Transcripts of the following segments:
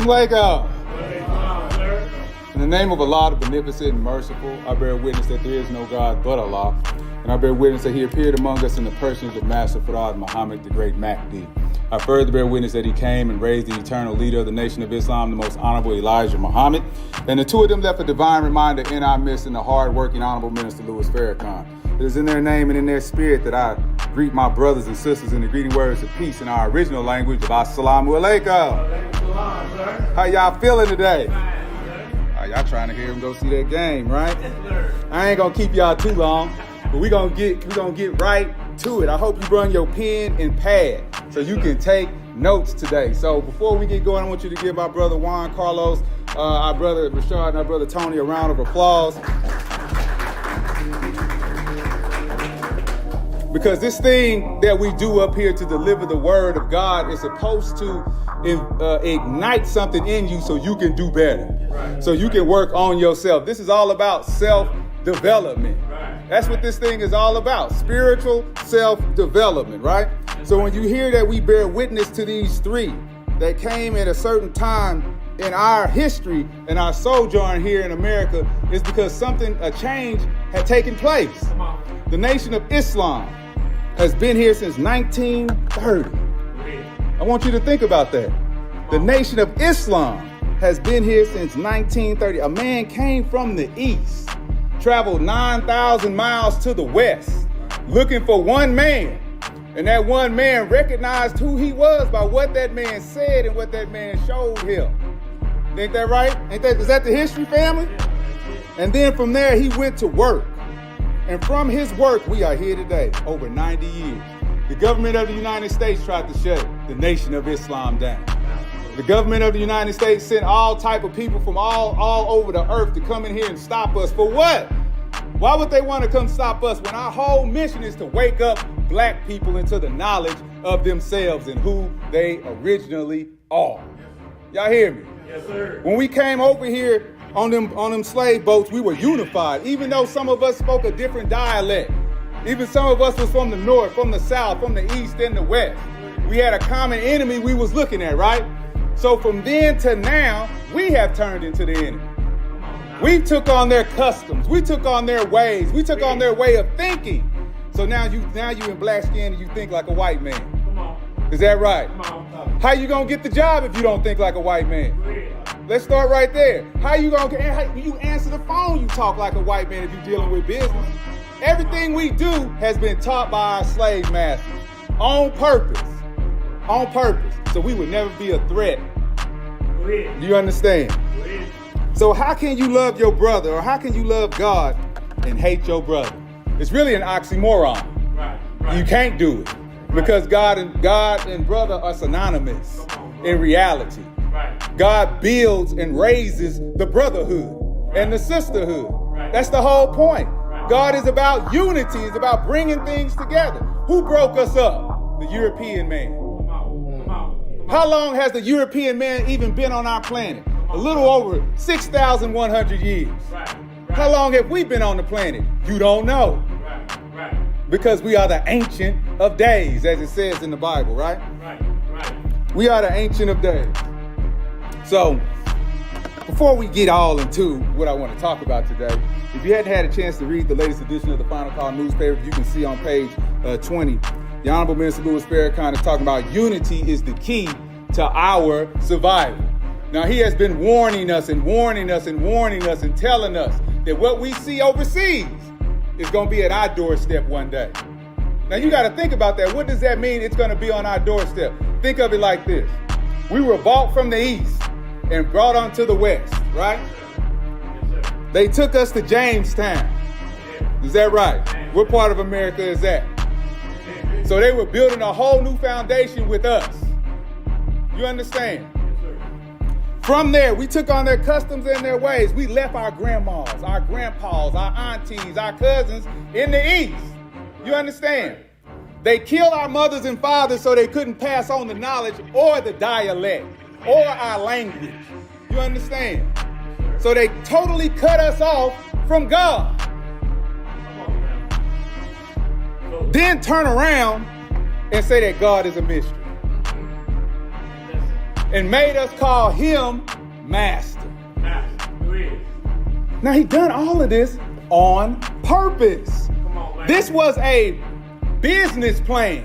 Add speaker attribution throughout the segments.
Speaker 1: Waco. In the name of Allah, the beneficent and merciful, I bear witness that there is no God but Allah. And I bear witness that he appeared among us in the person of the Master Farad Muhammad, the great Mahdi. I further bear witness that he came and raised the eternal leader of the nation of Islam, the most honorable Elijah Muhammad. And the two of them left a divine reminder in our midst in the hard-working Honorable Minister Louis Farrakhan. It is in their name and in their spirit that I greet my brothers and sisters in the greeting words of peace in our original language of Assalamu alaikum. How y'all feeling today? Y'all trying to hear him go see that game, right? I ain't gonna keep y'all too long, but we gonna get right to it. I hope you bring your pen and pad so you can take notes today. So before we get going, I want you to give my brother Juan Carlos, our brother Rashad, and our brother Tony a round of applause. Because this thing that we do up here to deliver the word of God is supposed to ignite something in you so you can do better. Right. So you can work on yourself. This is all about self-development. Right. That's what this thing is all about. Spiritual self-development, right? So when you hear that we bear witness to these three that came at a certain time in our history and our sojourn here in America, it's because a change had taken place. The Nation of Islam has been here since 1930. I want you to think about that. The Nation of Islam has been here since 1930. A man came from the east, traveled 9,000 miles to the west, looking for one man. And that one man recognized who he was by what that man said and what that man showed him. Ain't that right? Is that the history, family? And then from there, he went to work. And from his work, we are here today, over 90 years. The government of the United States tried to shut the Nation of Islam down. The government of the United States sent all type of people from all over the earth to come in here and stop us. For what? Why would they want to come stop us when our whole mission is to wake up black people into the knowledge of themselves and who they originally are? Y'all hear me?
Speaker 2: Yes, sir.
Speaker 1: When we came over here on them slave boats, we were unified, even though some of us spoke a different dialect. Even some of us was from the north, from the south, from the east, and the west. We had a common enemy we was looking at, right? So from then to now, we have turned into the enemy. We took on their customs. We took on their ways. We took on their way of thinking. So now you in black skin and you think like a white man. Is that right? How you gonna get the job if you don't think like a white man? Let's start right there. How you answer the phone, you talk like a white man if you're dealing with business? Everything we do has been taught by our slave masters on purpose. On purpose. So we would never be a threat. Do you understand? So how can you love your brother, or how can you love God and hate your brother? It's really an oxymoron. Right. You can't do it because God and brother are synonymous in reality. Right. God builds and raises the brotherhood and the sisterhood. Right. That's the whole point. Right. God is about unity. It's about bringing things together. Who broke us up? The European man. How long has the European man even been on our planet? A little over 6,100 years. Right. How long have we been on the planet? You don't know. Right. Because we are the Ancient of Days, as it says in the Bible, right? Right. We are the Ancient of Days. So, before we get all into what I want to talk about today, if you hadn't had a chance to read the latest edition of the Final Call newspaper, you can see on page 20, the Honorable Minister Louis Farrakhan is talking about unity is the key to our survival. Now, he has been warning us and warning us and warning us and telling us that what we see overseas is going to be at our doorstep one day. Now, you got to think about that. What does that mean? It's going to be on our doorstep. Think of it like this. We were bought from the east and brought onto the west, right? They took us to Jamestown. Is that right? What part of America is that? So they were building a whole new foundation with us. You understand? From there, we took on their customs and their ways. We left our grandmas, our grandpas, our aunties, our cousins in the east. You understand? They killed our mothers and fathers so they couldn't pass on the knowledge or the dialect or our language. You understand? So they totally cut us off from God. Then turn around and say that God is a mystery. and made us call him master. Now he done all of this on purpose. This was a business plan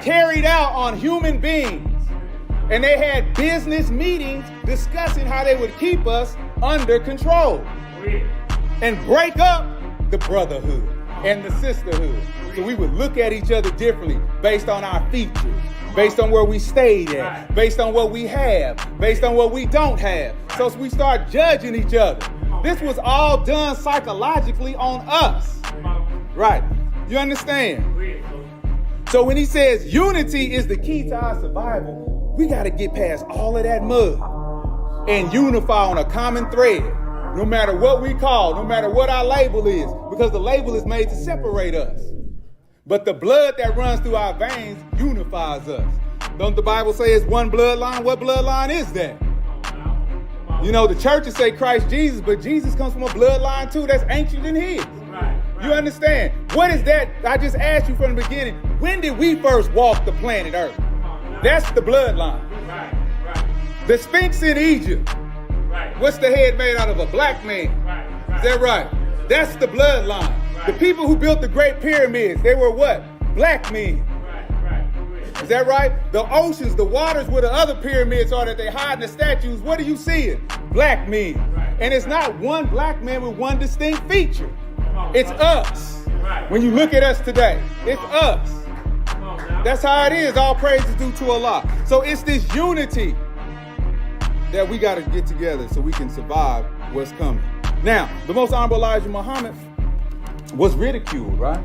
Speaker 1: carried out on human beings. And they had business meetings discussing how they would keep us under control and break up the brotherhood and the sisterhood. So we would look at each other differently based on our features, based on where we stayed at, based on what we have, based on what we don't have. So we start judging each other. This was all done psychologically on us. Right. You understand? So when he says unity is the key to our survival, we got to get past all of that mud and unify on a common thread, no matter what we call, no matter what our label is, because the label is made to separate us. But the blood that runs through our veins unifies us. Don't the Bible say it's one bloodline? What bloodline is that? You know, the churches say Christ Jesus, but Jesus comes from a bloodline too that's ancient than his. You understand? What is that? I just asked you from the beginning. When did we first walk the planet Earth? That's the bloodline. The Sphinx in Egypt. What's the head made out of? A black man. Is that right? That's the bloodline. The people who built the Great Pyramids, they were what? Black men. Is that right? The oceans, the waters where the other pyramids are that they hide in the statues, what are you seeing? Black men. And it's not one black man with one distinct feature. It's us. When you look at us today, it's us. That's how it is. All praise is due to Allah. So it's this unity that we got to get together so we can survive what's coming. Now, the most honorable Elijah Muhammad was ridiculed, right?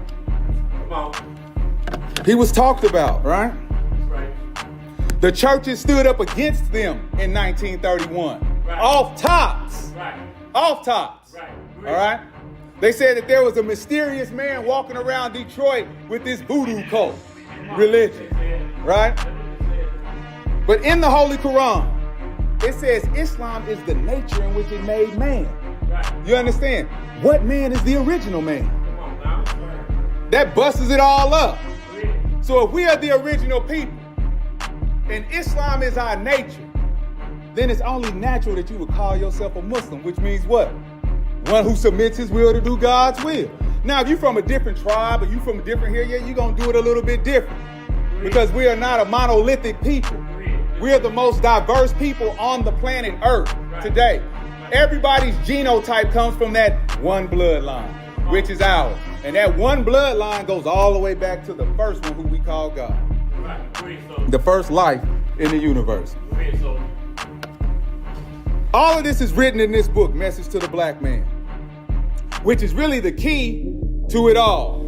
Speaker 1: He was talked about, right? The churches stood up against them in 1931. Off tops. Off tops. All right? They said that there was a mysterious man walking around Detroit with this voodoo cult religion, right? But in the Holy Quran, it says Islam is the nature in which it made man. You understand? What man is the original man? That busts it all up. So if we are the original people and Islam is our nature, then it's only natural that you would call yourself a Muslim, which means what? One who submits his will to do God's will. Now, if you're from a different tribe or you from a different here, you're going to do it a little bit different. Because we are not a monolithic people. We are the most diverse people on the planet Earth today. Everybody's genotype comes from that one bloodline, which is ours. And that one bloodline goes all the way back to the first one who we call God. The first life in the universe. All of this is written in this book, Message to the Black Man, which is really the key to it all.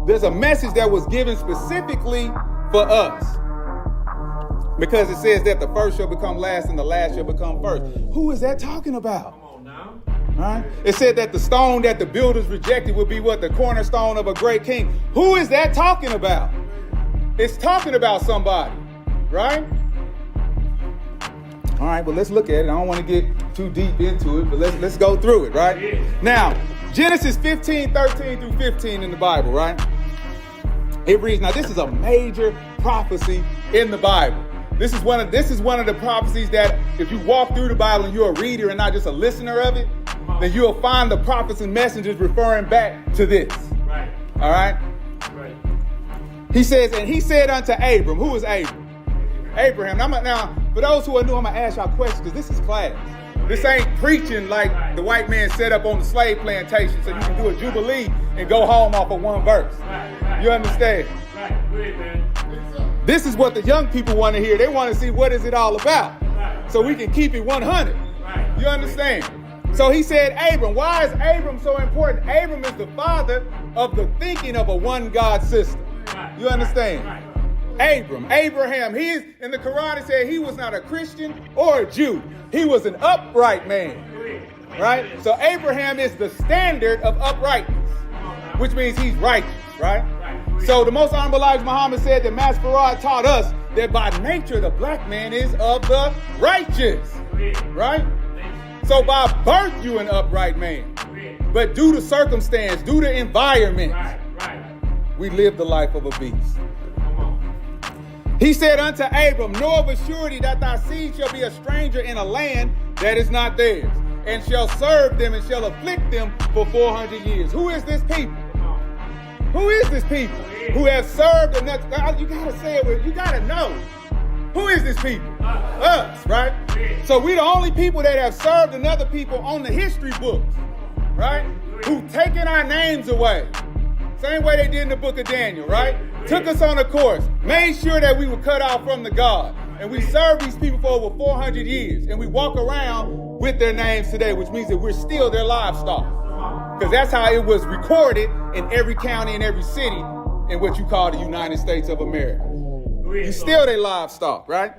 Speaker 1: There's a message that was given specifically for us. Because it says that the first shall become last and the last shall become first. Who is that talking about? Come on now. Right? It said that the stone that the builders rejected would be what? The cornerstone of a great king. Who is that talking about? It's talking about somebody, right? All right, but let's look at it. I don't want to get too deep into it, but let's go through it, right? Now, Genesis 15:13 through 15 in the Bible, right? It reads, now this is a major prophecy in the Bible. This is one of the prophecies that if you walk through the Bible and you're a reader and not just a listener of it, then you'll find the prophets and messengers referring back to this. Right. All right? Right. He says, and he said unto Abram, who is Abram? Abraham. Now, for those who are new, I'm going to ask y'all questions because this is class. This ain't preaching like the white man set up on the slave plantation so you can do a jubilee and go home off of one verse. You understand? This is what the young people want to hear. They want to see what is it all about so we can keep it 100. You understand? So he said, Abram. Why is Abram so important? Abram is the father of the thinking of a one God system. You understand? Abraham, he's in the Quran, it said he was not a Christian or a Jew. He was an upright man, right? So Abraham is the standard of uprightness, which means he's righteous, right? So the most honorable Elijah Muhammad said that Master Farad taught us that by nature the black man is of the righteous, right? So by birth you an upright man, but due to circumstance, due to environment, we live the life of a beast. He said unto Abram, know of a surety that thy seed shall be a stranger in a land that is not theirs, and shall serve them and shall afflict them for 400 years. Who is this people? Who is this people who have served another? You gotta say it with, you gotta know. Who is this people? Us, right? So we the only people that have served another people on the history books, right? Who've taken our names away. Same way they did in the book of Daniel, right? Took us on a course, made sure that we were cut off from the God. And we served these people for over 400 years. And we walk around with their names today, which means that we're still their livestock. Because that's how it was recorded in every county and every city in what you call the United States of America. You still their livestock, right?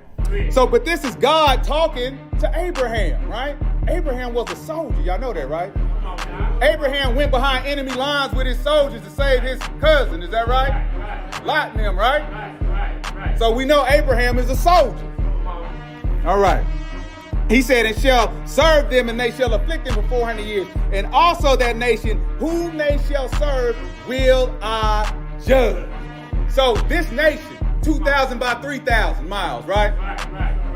Speaker 1: So, but this is God talking to Abraham, right? Abraham was a soldier. Y'all know that, right? Abraham went behind enemy lines with his soldiers to save his cousin. Is that right? Lot and them, right? So we know Abraham is a soldier. All right. He said, and shall serve them, and they shall afflict them for 400 years. And also that nation whom they shall serve will I judge. So this nation, 2,000 by 3,000 miles, right?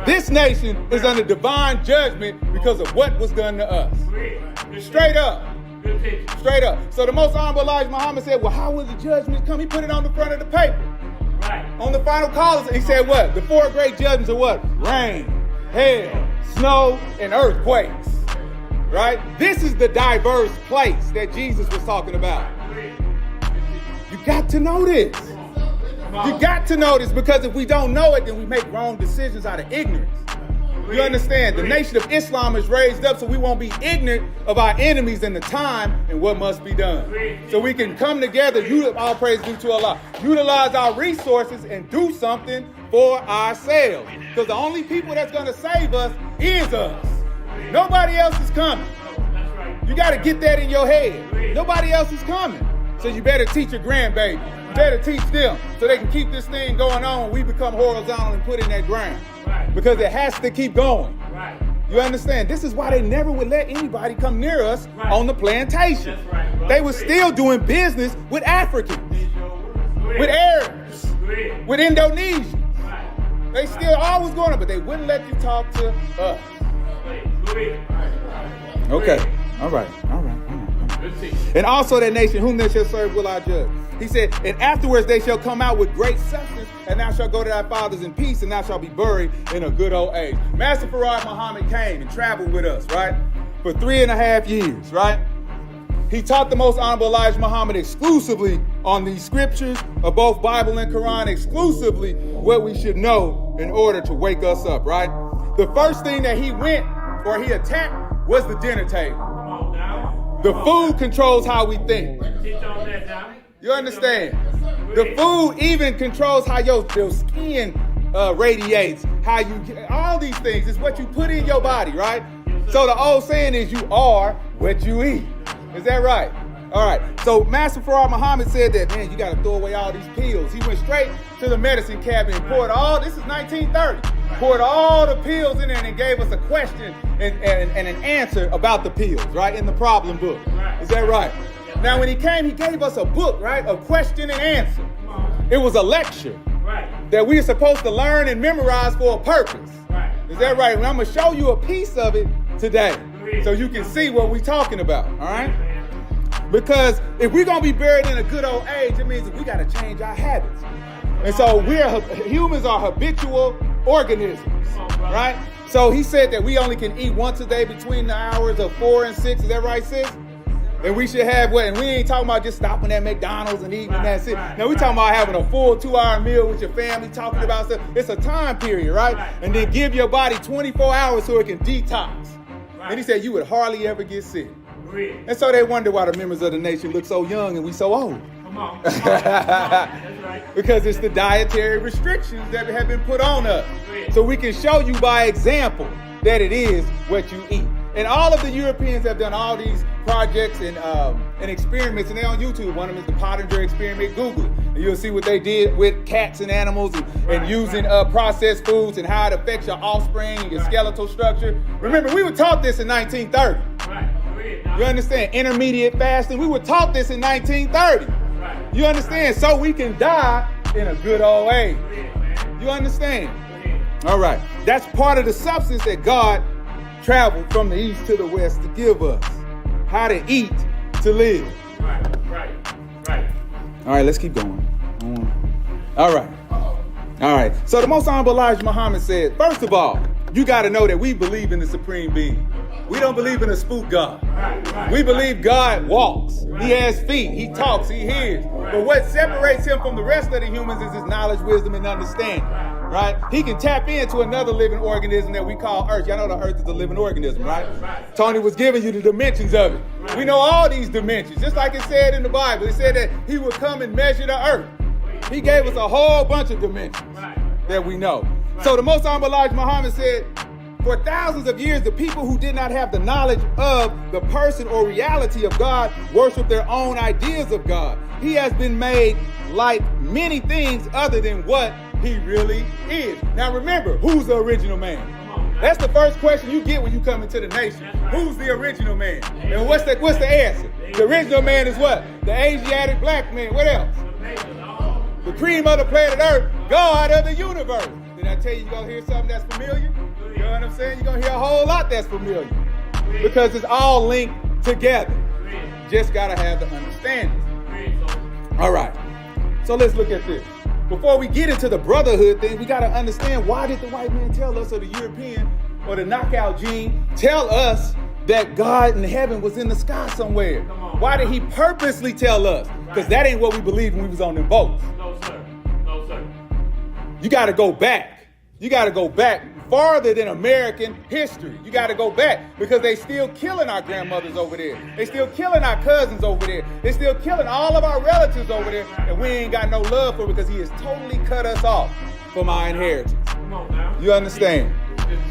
Speaker 1: This nation is under divine judgment because of what was done to us. Straight up. Straight up. So the most honorable Elijah Muhammad said, well, how will the judgment come? He put it on the front of the paper. On the final call, he said what? The 4 great judgments are what? Rain, hail, snow, and earthquakes. Right? This is the diverse place that Jesus was talking about. You got to know this. You got to know this, because if we don't know it, then we make wrong decisions out of ignorance. You understand? The nation of Islam is raised up so we won't be ignorant of our enemies and the time and what must be done. So we can come together, all praise due to Allah, utilize our resources and do something for ourselves. Because the only people that's going to save us is us. Nobody else is coming. You got to get that in your head. Nobody else is coming. So you better teach your grandbaby. You better teach them so they can keep this thing going on when we become horizontal and put in that ground. Because it has to keep going. You understand? This is why they never would let anybody come near us on the plantation. They were still doing business with Africans, with Arabs, with Indonesians. They still always going on, but they wouldn't let you talk to us. Okay. All right. And also that nation whom they shall serve will I judge. He said, and afterwards they shall come out with great substance, and thou shalt go to thy fathers in peace, and thou shalt be buried in a good old age. Master Farad Muhammad came and traveled with us, right? For 3.5 years, right? He taught the most honorable Elijah Muhammad exclusively on these scriptures of both Bible and Quran, exclusively what we should know in order to wake us up, right? The first thing that he attacked was the dinner table. The food controls how we think. You understand? The food even controls how your skin radiates, how you, all these things is what you put in your body, right? So the old saying is you are what you eat. Is that right? All right. So Master Farad Muhammad said that, man, you got to throw away all these pills. He went straight to the medicine cabinet and poured this is 1930, poured all the pills in there and gave us a question and an answer about the pills, right, in the problem book. Is that right? Now, when he came, he gave us a book, right, a question and answer. It was a lecture that we are supposed to learn and memorize for a purpose. Is that right? And I'm going to show you a piece of it today so you can see what we're talking about, all right? Because if we're going to be buried in a good old age, it means that we got to change our habits. And so humans are habitual organisms, right? So he said that we only can eat once a day between the hours of 4 and 6. Is that right, sis? And we should have what? And we ain't talking about just stopping at McDonald's and eating and that's it. Now we're talking about having a full 2-hour meal with your family, talking about stuff. It's a time period, right? And then give your body 24 hours so it can detox. And he said you would hardly ever get sick. And so they wonder why the members of the nation look so young and we so old. Come on. That's right. Because it's the dietary restrictions that have been put on us. So we can show you by example that it is what you eat. And all of the Europeans have done all these projects and experiments, and they're on YouTube. One of them is the Pottinger experiment. Google it, and you'll see what they did with cats and animals and using processed foods and how it affects your offspring and your skeletal structure. Remember, we were taught this in 1930. You understand? Intermediate fasting. We were taught this in 1930. You understand? So we can die in a good old age. You understand? All right. That's part of the substance that God traveled from the east to the west to give us. How to eat to live.
Speaker 2: Right.
Speaker 1: All right, let's keep going. All right. So the Most Honorable Elijah Muhammad said, first of all, you got to know that we believe in the supreme being. We don't believe in a spook God. We believe God walks. He has feet. He talks. He hears. But what separates him from the rest of the humans is his knowledge, wisdom, and understanding. Right? He can tap into another living organism that we call Earth. Y'all know the Earth is a living organism, right? Tony was giving you the dimensions of it. We know all these dimensions. Just like it said in the Bible. It said that he would come and measure the Earth. He gave us a whole bunch of dimensions that we know. So the Most Honorable Elijah Muhammad said, for thousands of years, the people who did not have the knowledge of the person or reality of God worship their own ideas of God. He has been made like many things other than what he really is. Now remember, who's the original man? That's the first question you get when you come into the nation. Who's the original man? And what's the answer? The original man is what? The Asiatic black man. What else? The cream of the planet Earth, God of the universe. Did I tell you you're going to hear something that's familiar? You know what I'm saying? You're going to hear a whole lot that's familiar. Because it's all linked together. Just got to have the understanding. All right. So let's look at this. Before we get into the brotherhood thing, we got to understand, why did the white man tell us, or the European or the knockout gene tell us that God in heaven was in the sky somewhere? Why did he purposely tell us? Because that ain't what we believed when we was on them boats.
Speaker 2: No, sir.
Speaker 1: You got to go back. You got to go back farther than American history. You got to go back, because they still killing our grandmothers over there. They still killing our cousins over there. They still killing all of our relatives over there, and we ain't got no love for it because he has totally cut us off from our inheritance.
Speaker 2: Come on now.
Speaker 1: You understand?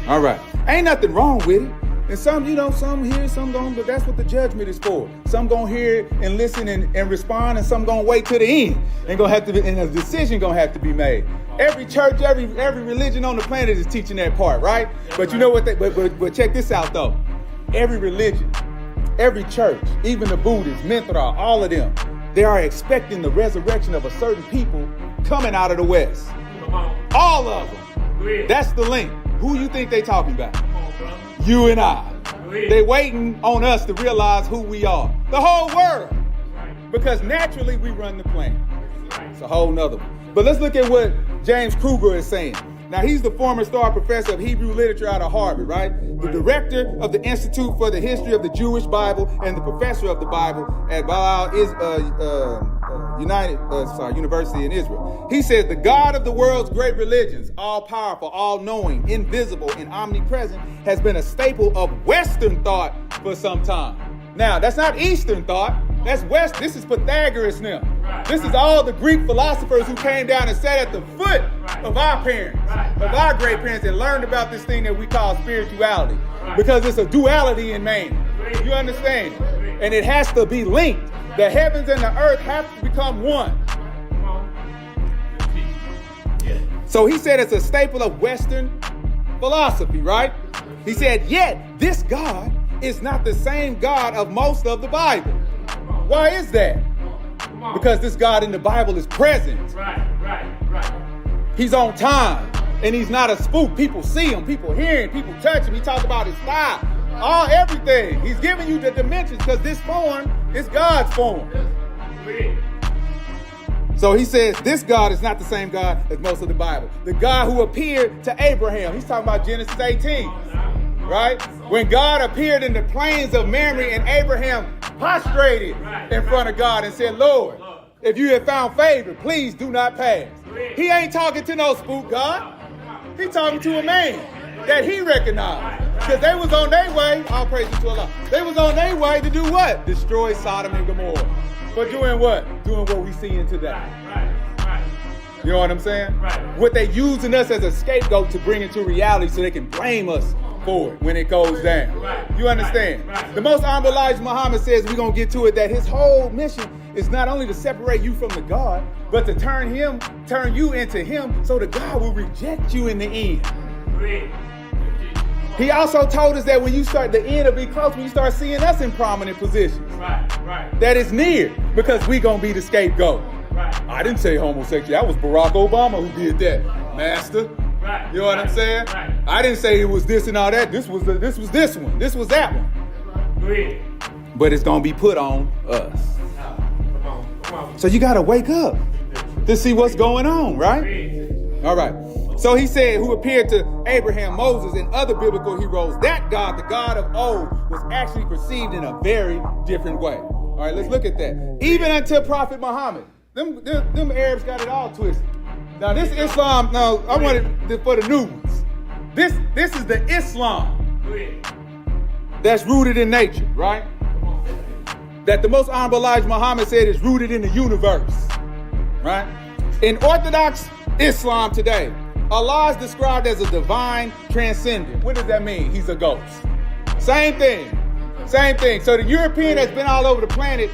Speaker 1: All right. Ain't nothing wrong with it. And some hear, some don't, but that's what the judgment is for. Some gonna hear and listen and respond, and some gonna wait to the end. And a decision gonna have to be made. Every church, every religion on the planet is teaching that part, right? But you know what? But check this out though. Every religion, every church, even the Buddhists, Mithra, all of them, they are expecting the resurrection of a certain people coming out of the West. All of them. That's the link. Who you think they talking about? You and I. They waiting on us to realize who we are. The whole world. Because naturally we run the planet. It's a whole nother one. But let's look at what James Kruger is saying. Now, he's the former Starr Professor of Hebrew Literature out of Harvard, right? The director of the Institute for the History of the Jewish Bible and the professor of the Bible at University in Israel. He says, the God of the world's great religions, all-powerful, all-knowing, invisible, and omnipresent, has been a staple of Western thought for some time. Now, that's not Eastern thought. That's West. This is Pythagoras now. This is all the Greek philosophers who came down and sat at the foot of our parents, of our great parents, and learned about this thing that we call spirituality. Because it's a duality in man. You understand? And it has to be linked. The heavens and the earth have to become one. So he said it's a staple of Western philosophy, right? He said, yet this God is not the same God of most of the Bible. Why is that? Because this God in the Bible is present.
Speaker 2: Right.
Speaker 1: He's on time. And he's not a spook. People see him, people hear him, people touch him. He talks about his style, everything. He's giving you the dimensions, because this form is God's form. So he says this God is not the same God as most of the Bible. The God who appeared to Abraham. He's talking about Genesis 18. Right? When God appeared in the plains of Mamre, and Abraham prostrated in front of God and said, Lord, if you have found favor, please do not pass. He ain't talking to no spook God. He's talking to a man that he recognized. Because they was on their way, all praises to Allah. They was on their way to do what? Destroy Sodom and Gomorrah. But doing what? Doing what we see in today. You know what I'm saying? What they using us as a scapegoat to bring into reality so they can blame us for it when it goes down. You understand? The Most Honorable Elijah Muhammad says, we're going to get to it, that his whole mission is not only to separate you from the God, but to turn you into him, so the God will reject you in the end. He also told us that when you start, the end will be close when you start seeing us in prominent positions. That is near, because we going to be the scapegoat. I didn't say homosexual. That was Barack Obama who did that. master.
Speaker 2: Right.
Speaker 1: You know what I'm saying?
Speaker 2: Right.
Speaker 1: I didn't say it was this and all that. This was this one. This was that one.
Speaker 2: Go ahead.
Speaker 1: But it's gonna be put on us.
Speaker 2: Come on.
Speaker 1: So you gotta wake up to see what's going on, right?
Speaker 2: Read.
Speaker 1: All right. So he said, who appeared to Abraham, Moses, and other biblical heroes, that God, the God of old, was actually perceived in a very different way. All right, let's look at that. Even until Prophet Muhammad, them Arabs got it all twisted. Now this Islam, now I wanted for the new ones. This is the Islam
Speaker 2: Go ahead.
Speaker 1: that's rooted in nature, right? That the most honorable Elijah Muhammad said is rooted in the universe, right? In Orthodox Islam today, Allah is described as a divine transcendent. What does that mean? He's a ghost. Same thing. So the European that's been all over the planet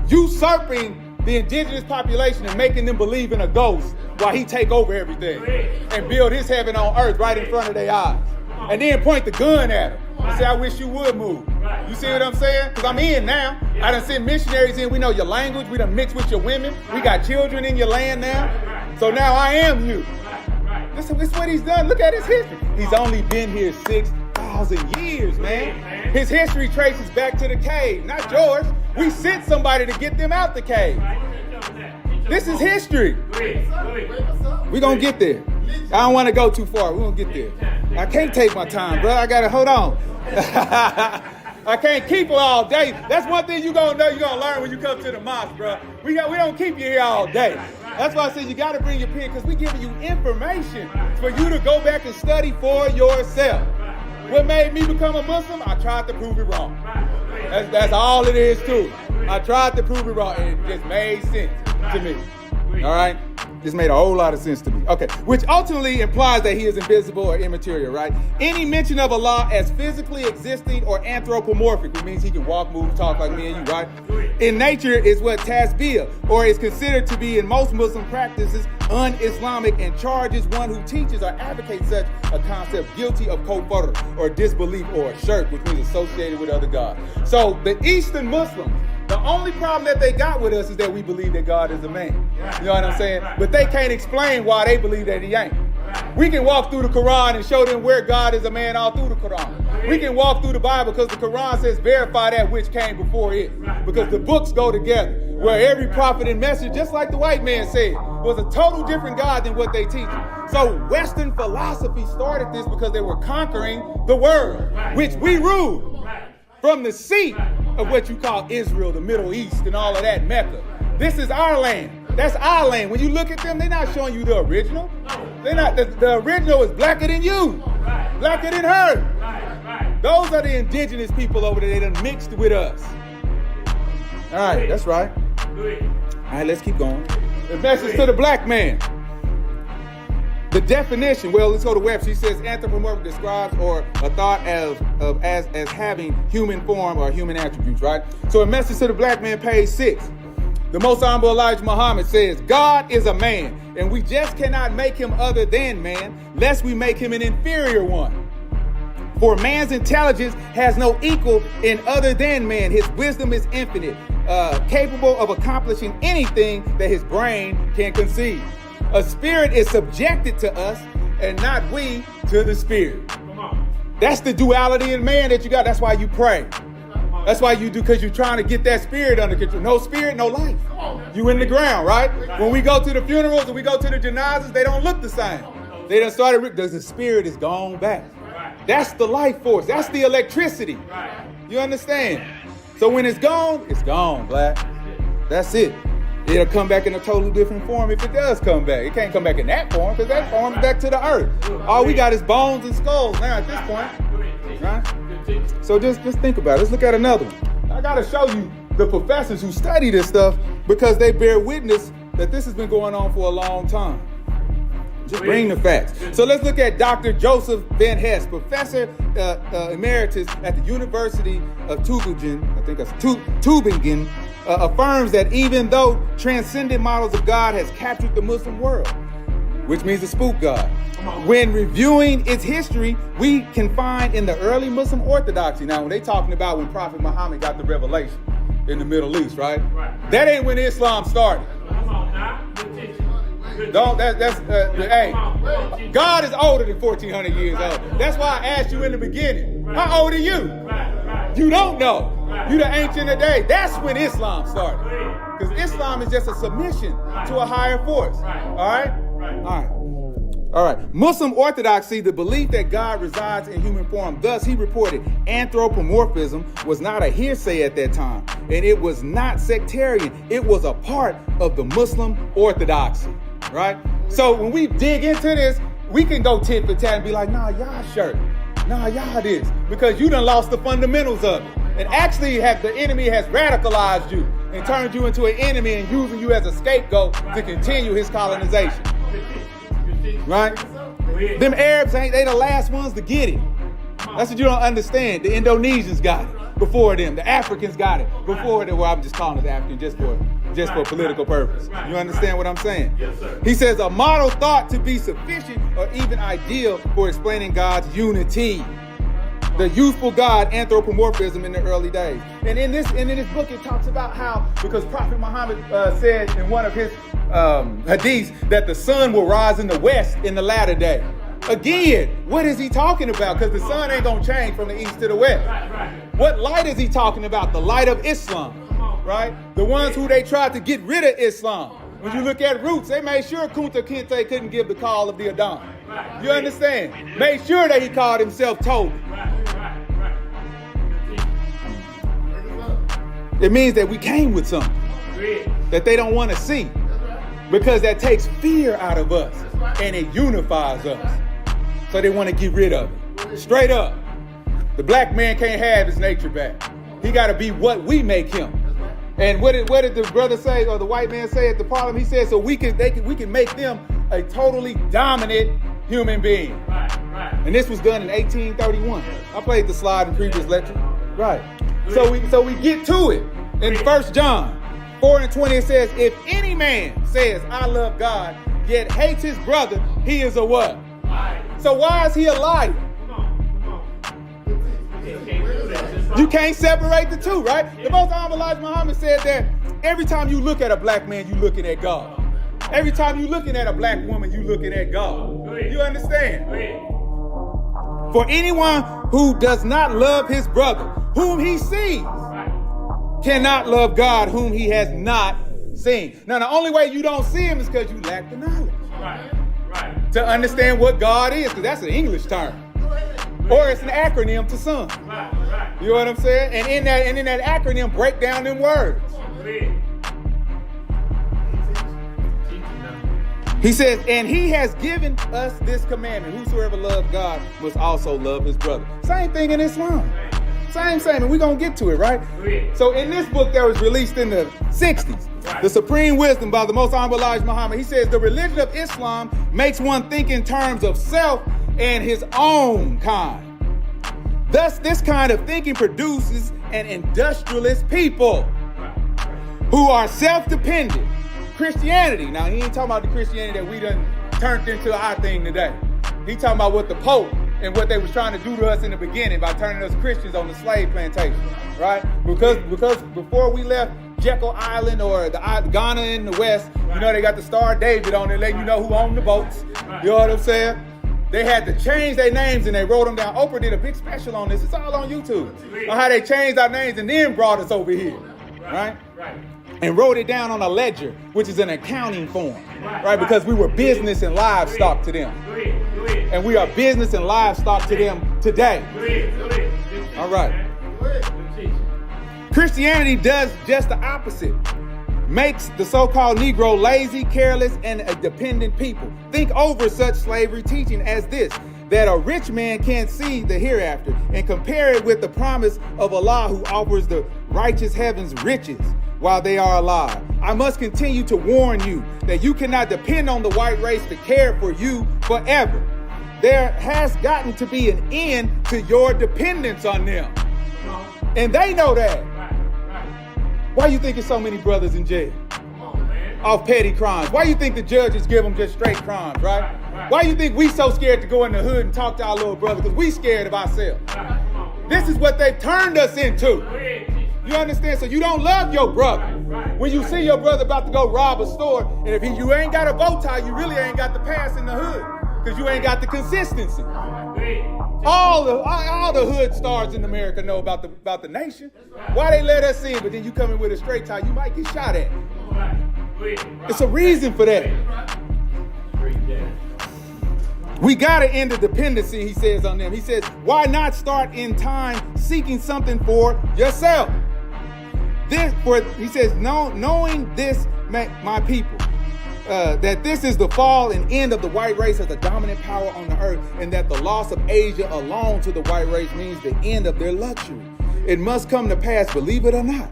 Speaker 1: usurping the indigenous population and making them believe in a ghost while he take over everything and build his heaven on earth right in front of their eyes. And then point the gun at them and say, I wish you would move. You see what I'm saying? Because I'm in now. I done sent missionaries in. We know your language. We done mixed with your women. We got children in your land now. So now I am you. This is what he's done. Look at his history. He's only been here 6,000 years, man. His history traces back to the cave, not yours. We sent somebody to get them out the cave. This is history. We're going to get there. I don't want to go too far. We're going to get there. I can't take my time, bro. I got to hold on. I can't keep it all day. That's one thing you're going to know, you're going to learn when you come to the mosque, bro. We don't keep you here all day. That's why I said you got to bring your pen, because we're giving you information for you to go back and study for yourself. What made me become a Muslim? I tried to prove it wrong. That's all it is, too. I tried to prove it wrong, and it just made sense to me. All right? This made a whole lot of sense to me. Okay, which ultimately implies that he is invisible or immaterial, right? Any mention of Allah as physically existing or anthropomorphic, which means he can walk, move, talk like me and you, right? In nature is what tasbih, or is considered to be in most Muslim practices un-Islamic, and charges one who teaches or advocates such a concept guilty of kufr or disbelief or shirk, which means associated with other gods. So the Eastern Muslims, the only problem that they got with us is that we believe that God is a man. You know what I'm saying? But they can't explain why they believe that he ain't. We can walk through the Quran and show them where God is a man all through the Quran. We can walk through the Bible because the Quran says verify that which came before it. Because the books go together. Where every prophet and message, just like the white man said, was a total different God than what they teach. So Western philosophy started this because they were conquering the world, which we rule from the seat of what you call Israel, the Middle East, and all of that, Mecca. This is our land. That's our land. When you look at them, they're not showing you the original. They're not. The original is blacker than you, blacker than her. Those are the indigenous people over there. They done mixed with us. All right, that's right. All right, let's keep going. The message to the black man. The definition, well, let's go to Webster. She says anthropomorphic describes or a thought as having human form or human attributes, right? So a message to the black man, page 6. The most honorable Elijah Muhammad says, God is a man, and we just cannot make him other than man, lest we make him an inferior one. For man's intelligence has no equal in other than man. His wisdom is infinite, capable of accomplishing anything that his brain can conceive. A spirit is subjected to us, and not we to the spirit. That's the duality in man that you got. That's why you pray. That's why you do, because you're trying to get that spirit under control. No spirit, no life. You in the ground, right? When we go to the funerals and we go to the janazas, they don't look the same. They done started, because the spirit is gone back. That's the life force. That's the electricity. You understand? So when it's gone, black. That's it. It'll come back in a totally different form if it does come back. It can't come back in that form, because that form is back to the earth. All we got is bones and skulls now at this point. Right? So just think about it. Let's look at another one. I got to show you the professors who study this stuff, because they bear witness that this has been going on for a long time. Just bring the facts. So let's look at Dr. Joseph Van Hess, professor emeritus at the University of Tübingen, I think that's Tübingen, affirms that even though transcendent models of God has captured the Muslim world, which means the spook God, when reviewing its history, we can find in the early Muslim orthodoxy. Now, when they talking about when Prophet Muhammad got the revelation in the Middle East, right? That ain't when Islam started. Don't. Hey, God is older than 1,400 years old. That's why I asked you in the beginning. How old are you? You don't know. You the ancient of days. That's when Islam started. Because Islam is just a submission to a higher force. All right. Muslim orthodoxy, the belief that God resides in human form. Thus, he reported anthropomorphism was not a hearsay at that time, and it was not sectarian. It was a part of the Muslim orthodoxy, right? So when we dig into this, we can go tit for tat and be like, nah, y'all shirt. Nah, y'all this. Because you done lost the fundamentals of it. And actually, the enemy has radicalized you and turned you into an enemy and using you as a scapegoat to continue his colonization. Right? Them Arabs they the last ones to get it. That's what you don't understand. The Indonesians got it before them. The Africans got it before them. Well, I'm just calling it African just for political purpose. You understand what I'm saying?
Speaker 2: Yes, sir.
Speaker 1: He says a model thought to be sufficient or even ideal for explaining God's unity. The youthful God anthropomorphism in the early days. And in this book, it talks about how, because Prophet Muhammad said in one of his hadiths that the sun will rise in the west in the latter day. Again, what is he talking about? Because the sun ain't going to change from the east to the west. What light is he talking about? The light of Islam, right? The ones who they tried to get rid of Islam. When you look at roots, they made sure Kunta Kinte couldn't give the call of the Adhan. You understand? Made sure that he called himself Toby. It means that we came with something that they don't want to see, because that takes fear out of us and it unifies us. So they want to get rid of it. Straight up. The black man can't have his nature back. He got to be what we make him. And what did the brother say, or the white man say at the parliament? He said, so we can make them a totally dominant human being. And this was done in 1831. I played the slide in previous lecture. Right. So we get to it. In 1 John 4:20 it says, if any man says, I love God, yet hates his brother, he is a what? Liar. So why is he a liar? You can't separate the two, right? The Most Honorable Elijah Muhammad said that every time you look at a black man, you're looking at God. Every time you're looking at a black woman, you're looking at God. You understand? For anyone who does not love his brother, whom he sees, cannot love God, whom he has not seen. Now, the only way you don't see him is because you lack the knowledge. To understand what God is, because that's an English term. Or it's an acronym to some. You know what I'm saying? And in that acronym, break down them words. He says, and he has given us this commandment. Whosoever loves God must also love his brother. Same thing in Islam. Same, and we're going to get to it, right? So in this book that was released in the 60s, The Supreme Wisdom by the Most Honorable Elijah Muhammad, he says, the religion of Islam makes one think in terms of self and his own kind. Thus, this kind of thinking produces an industrialist people who are self-dependent. Christianity, now he ain't talking about the Christianity that we done turned into our thing today. He talking about what the Pope and what they was trying to do to us in the beginning by turning us Christians on the slave plantation, right? Because before we left Jekyll Island or the Ghana in the West, you know, they got the Star of David on there letting you know who owned the boats. You know what I'm saying? They had to change their names and they wrote them down. Oprah did a big special on this. It's all on YouTube. On how they changed our names and then brought us over here, right? And wrote it down on a ledger, which is an accounting form, right? Because we were business and livestock to them. And we are business and livestock to them today. All right. Christianity does just the opposite. Makes the so-called Negro lazy, careless, and a dependent people. Think over such slavery teaching as this, that a rich man can't see the hereafter, and compare it with the promise of Allah who offers the righteous heavens riches while they are alive. I must continue to warn you that you cannot depend on the white race to care for you forever. There has gotten to be an end to your dependence on them. And they know that. Why you think there's so many brothers in jail? Off petty crimes. Why you think the judges give them just straight crimes, right? Why you think we so scared to go in the hood and talk to our little brother? Because we scared of ourselves. This is what they've turned us into. You understand? So you don't love your brother. When you see your brother about to go rob a store, and if you ain't got a bow tie, you really ain't got the pass in the hood because you ain't got the consistency. All the hood stars in America know about the nation. Why they let us in, but then you come in with a straight tie, you might get shot at. It's a reason for that. We got to end the dependency, he says, on them. He says, why not start in time seeking something for yourself? He says, knowing this, my people, that this is the fall and end of the white race as a dominant power on the earth, and that the loss of Asia alone to the white race means the end of their luxury. It must come to pass, believe it or not.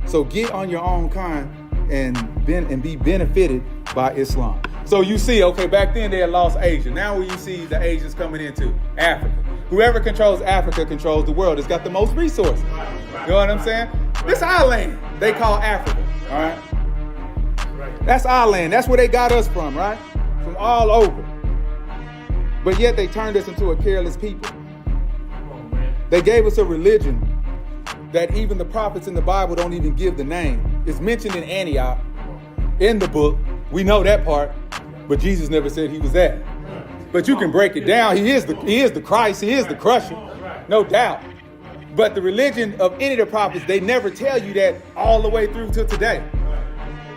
Speaker 1: So get on your own kind and be benefited by Islam. So you see, okay, back then they had lost Asia. Now what you see the Asians coming into Africa. Whoever controls Africa controls the world. It's got the most resources. You know what I'm saying? This our land they call Africa, all right? That's our land. That's where they got us from, right? From all over. But yet they turned us into a careless people. They gave us a religion that even the prophets in the Bible don't even give the name. It's mentioned in Antioch, in the book. We know that part, but Jesus never said he was that. But you can break it down. He is the Christ. He is the crusher, no doubt. But the religion of any of the prophets, they never tell you that all the way through to today.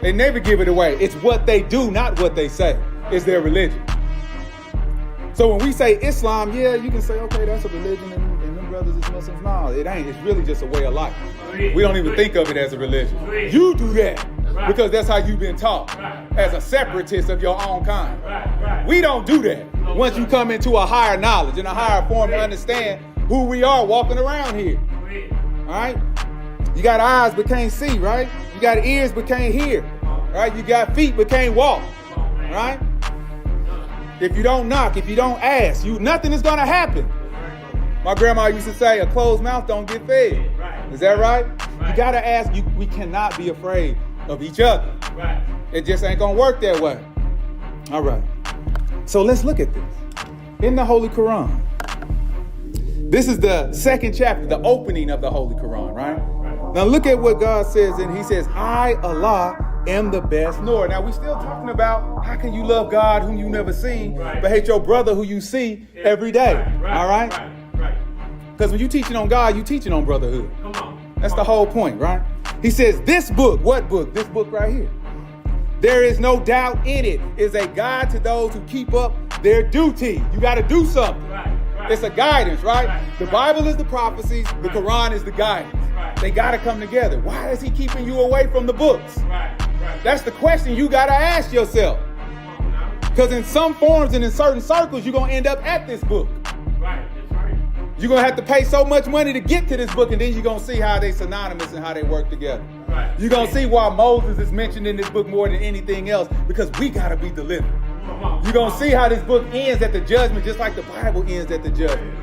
Speaker 1: They never give it away. It's what they do, not what they say. It's their religion. So when we say Islam, yeah, you can say, okay, that's a religion and them brothers is Muslims. No, it ain't. It's really just a way of life. We don't even think of it as a religion. You do that because that's how you've been taught as a separatist of your own kind. We don't do that once you come into a higher knowledge and a higher form to understand who we are walking around here. All right? You got eyes but can't see, right? You got ears but can't hear, right? You got feet but can't walk, right? If you don't knock, if you don't ask, nothing is going to happen. My grandma used to say, a closed mouth don't get fed. Is that right? You got to ask. We cannot be afraid of each other. It just ain't going to work that way. All right. So let's look at this. In the Holy Quran, this is the second chapter, the opening of the Holy Quran, right? Now look at what God says, and he says, I, Allah, am the best knower. Now we're still talking about how can you love God whom you never seen, but hate your brother who you see every day, all right? Because when you teaching on God, you teaching on brotherhood. That's the whole point, right? He says, this book, what book? This book right here. There is no doubt in it, is a guide to those who keep up their duty. You got to do something. It's a guidance, right? The Bible is the prophecies. The Quran is the guidance. They got to come together. Why is he keeping you away from the books? That's the question you got to ask yourself. Because in some forms and in certain circles, you're going to end up at this book. You're going to have to pay so much money to get to this book, and then you're going to see how they synonymous and how they work together. You're going to see why Moses is mentioned in this book more than anything else, because we got to be delivered. You're going to see how this book ends at the judgment, just like the Bible ends at the judgment.